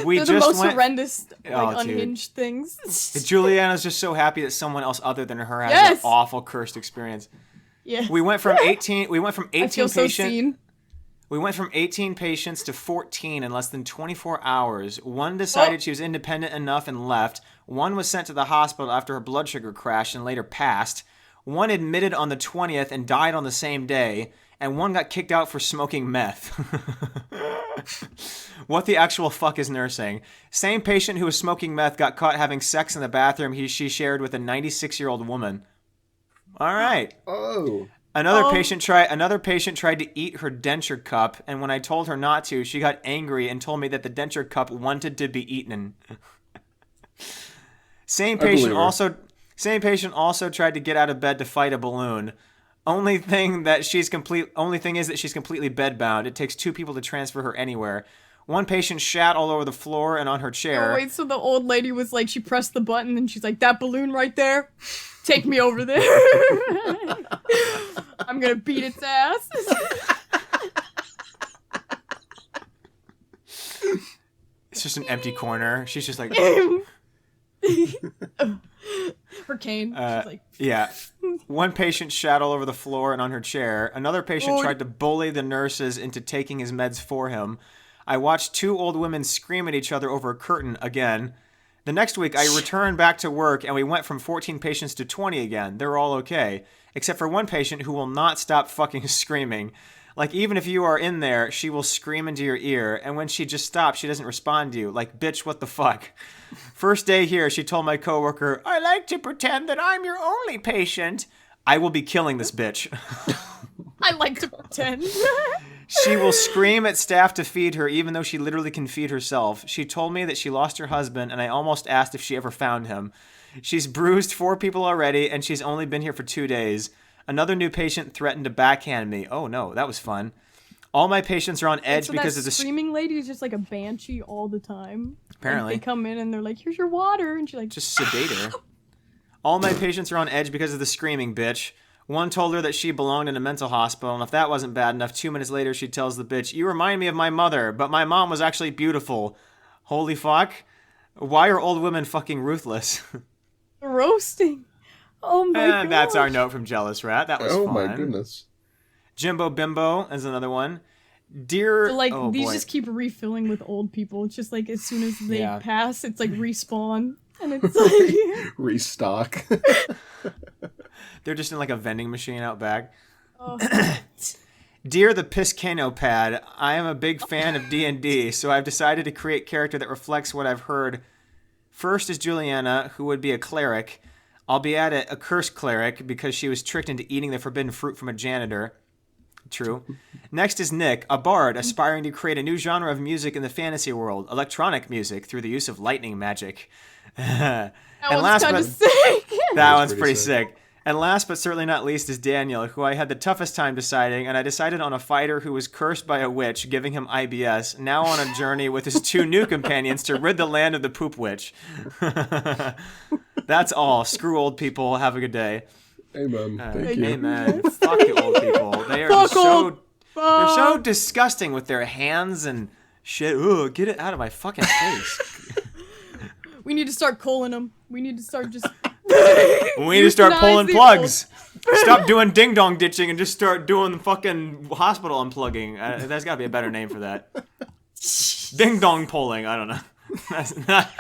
They're the most horrendous, unhinged things. Juliana's just so happy that someone else other than her has Yes. an awful cursed experience. Yeah. We went from 18 I feel so patients. seen. We went from 18 patients to 14 in less than 24 hours. One decided she was independent enough and left. One was sent to the hospital after her blood sugar crashed and later passed. One admitted on the 20th and died on the same day. And one got kicked out for smoking meth. What the actual fuck is nursing? Same patient who was smoking meth got caught having sex in the bathroom she shared with a 96-year-old woman. All right. Oh. Another patient tried to eat her denture cup, and when I told her not to, she got angry and told me that the denture cup wanted to be eaten. Same patient also tried to get out of bed to fight a balloon. Only thing is that she's completely bedbound. It takes 2 people to transfer her anywhere. One patient shat all over the floor and on her chair. Oh, wait, so the old lady was like, she pressed the button and she's like, that balloon right there? Take me over there. I'm gonna beat its ass. It's just an empty corner. She's just like... Her cane. She's like, Yeah. One patient shat all over the floor and on her chair. Another patient tried to bully the nurses into taking his meds for him. I watched 2 old women scream at each other over a curtain again. The next week, I returned back to work, and we went from 14 patients to 20 again. They're all okay. Except for one patient who will not stop fucking screaming. Like, even if you are in there, she will scream into your ear, and when she just stops, she doesn't respond to you. Like, bitch, what the fuck? First day here, she told my coworker, I like to pretend that I'm your only patient. I will be killing this bitch. I like to pretend. She will scream at staff to feed her, even though she literally can feed herself. She told me that she lost her husband, and I almost asked if she ever found him. She's bruised 4 people already, and she's only been here for 2 days. Another new patient threatened to backhand me. Oh no, that was fun. All my patients are on edge because of the screaming lady is just like a banshee all the time. Apparently. Like, they come in and they're like, here's your water. And she's like, just sedate her. All my patients are on edge because of the screaming bitch. One told her that she belonged in a mental hospital, and if that wasn't bad enough, 2 minutes later she tells the bitch, you remind me of my mother, but my mom was actually beautiful. Holy fuck. Why are old women fucking ruthless? roasting. Oh my god. And that's our note from Jealous Rat. That was fun. Oh my goodness. Jimbo Bimbo is another one. Dear... So, like, oh, these boy. just keep refilling with old people. It's just like, as soon as they pass, it's like respawn. And it's like... Restock. They're just in like a vending machine out back. Oh. Dear the Pequeno pad, I am a big fan of D&D, so I've decided to create character that reflects what I've heard. First is Juliana, who would be a cleric. I'll be at it, a cursed cleric, because she was tricked into eating the forbidden fruit from a janitor. True. Next is Nick, a bard aspiring to create a new genre of music in the fantasy world, electronic music, through the use of lightning magic. That one's kind of sick. That one's pretty sick. And last but certainly not least is Daniel, who I had the toughest time deciding, and I decided on a fighter who was cursed by a witch, giving him IBS, now on a journey with his 2 new companions to rid the land of the poop witch. That's all. Screw old people. Have a good day. Amen. Thank you. Amen. Fuck you, old people. They are just they're so disgusting with their hands and shit. Ooh, get it out of my fucking face. We need to start calling them. We need to start just. We need to start pulling the plugs. Stop doing ding dong ditching and just start doing fucking hospital unplugging. There's got to be a better name for that. Ding dong pulling. I don't know. That's not.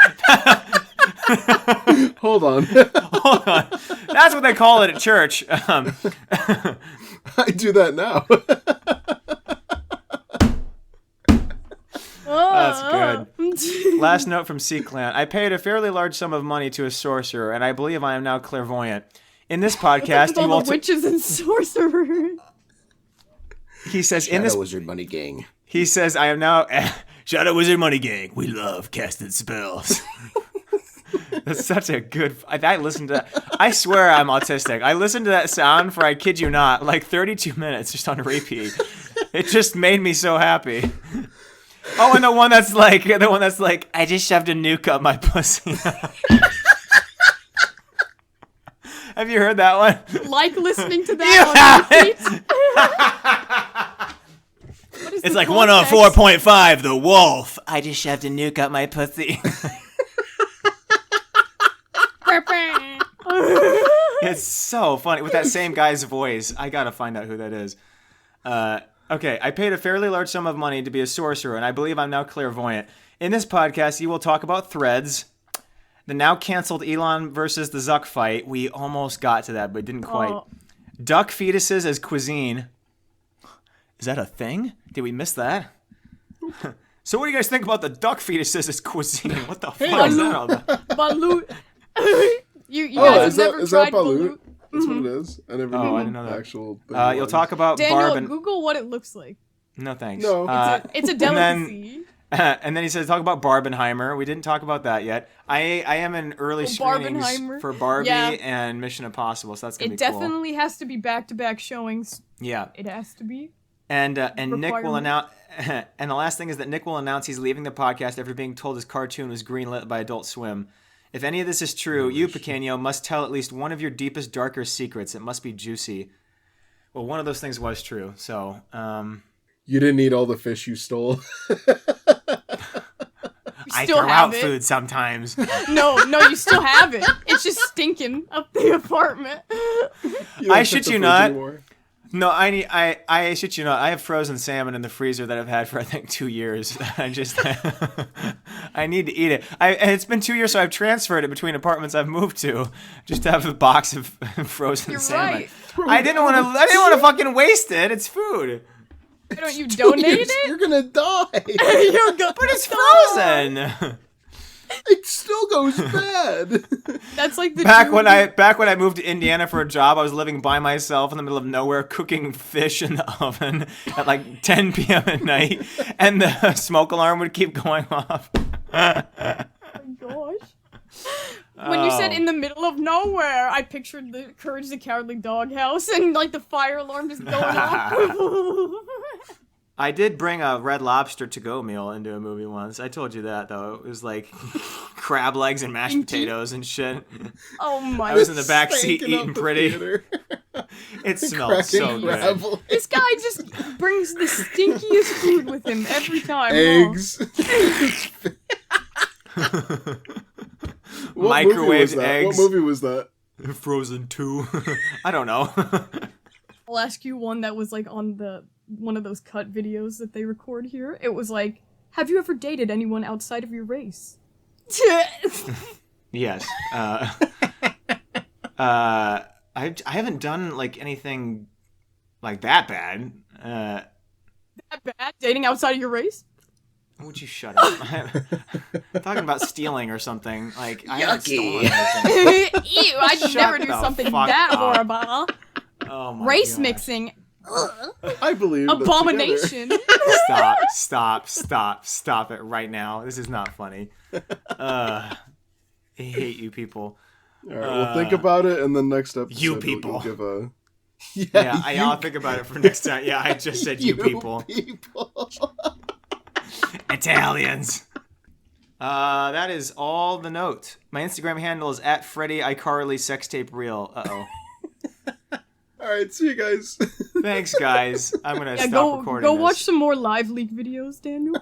Hold on. Hold on. That's what they call it at church. I do that now. That's good. Last note from C-Clan. I paid a fairly large sum of money to a sorcerer, and I believe I am now clairvoyant. In this podcast, all the witches and sorcerers. He says, Shadow Wizard Money Gang. He says, I am now Shadow Wizard Money Gang. We love casting spells. That's such a good. I listened to that. I swear I'm autistic. I listened to that sound for, I kid you not, like 32 minutes just on repeat. It just made me so happy. Oh, and the one that's like, I just shoved a nuke up my pussy. Have you heard that one? Like listening to that on repeat? It's like 104.5, The Wolf. I just shoved a nuke up my pussy. It's so funny with that same guy's voice. I gotta find out who that is. Okay, I paid a fairly large sum of money to be a sorcerer, and I believe I'm now clairvoyant. In this podcast, you will talk about threads, the now canceled Elon versus the Zuck fight. We almost got to that, but didn't quite. Duck fetuses as cuisine. Is that a thing? Did we miss that? So what do you guys think about the duck fetuses as cuisine? What the fuck is that all about? Balut. You guys have never tried balut? That's what it is. I never knew I didn't know that. actual. You'll talk about Daniel, Barb and... Google what it looks like. No, thanks. No. It's a delicacy. And then he said, talk about Barbenheimer. We didn't talk about that yet. I am in early screenings for Barbie and Mission Impossible, so that's going to be cool. It definitely has to be back-to-back showings. Yeah. It has to be. And Nick will announce... And the last thing is that Nick will announce he's leaving the podcast after being told his cartoon was greenlit by Adult Swim. If any of this is true, you, Pequeno, must tell at least one of your deepest, darker secrets. It must be juicy. Well, one of those things was true, so... You didn't eat all the fish you stole. I throw out food sometimes. No, you still have it. It's just stinking up the apartment. I shit you not. Anymore. No, I shit you not. I have frozen salmon in the freezer that I've had for I think 2 years. I need to eat it. And it's been 2 years, so I've transferred it between apartments I've moved to, just to have a box of frozen salmon. Right. I didn't want to fucking waste it. It's food. Why don't you donate it? You're gonna die. But it's frozen. It still goes bad. That's like the back when I moved to Indiana for a job, I was living by myself in the middle of nowhere, cooking fish in the oven at like 10 p.m. at night, and the smoke alarm would keep going off. Oh my gosh. When you said in the middle of nowhere, I pictured the Courage the Cowardly Dog house and like the fire alarm just going off. I did bring a Red Lobster to-go meal into a movie once. I told you that, though. It was like crab legs and mashed potatoes and shit. Oh my! I was in the back seat eating pretty. It smelled so good. This guy just brings the stinkiest food with him every time. Eggs. Microwave eggs. What movie was that? Frozen 2. I don't know. I'll ask you one that was like on one of those cut videos that they record here. It was like, have you ever dated anyone outside of your race? Yes. I haven't done like anything like that bad. That bad? Dating outside of your race? Would you shut up? I'm talking about stealing or something. Like, I haven't stolen anything. Ew, I'd never do something that horrible. Oh my Race gosh. mixing. I believe abomination. Stop it right now. This is not funny. I hate you people. All right, we'll think about it, and then next episode you people. We'll give a... I'll think about it for next time. Yeah, I just said you people. Italians. That is all the note. My Instagram handle is @FreddyICarly sextape reel. Uh-oh. All right, see you guys. Thanks, guys. I'm gonna Yeah, stop recording. go this. watch some more live leak videos, Daniel.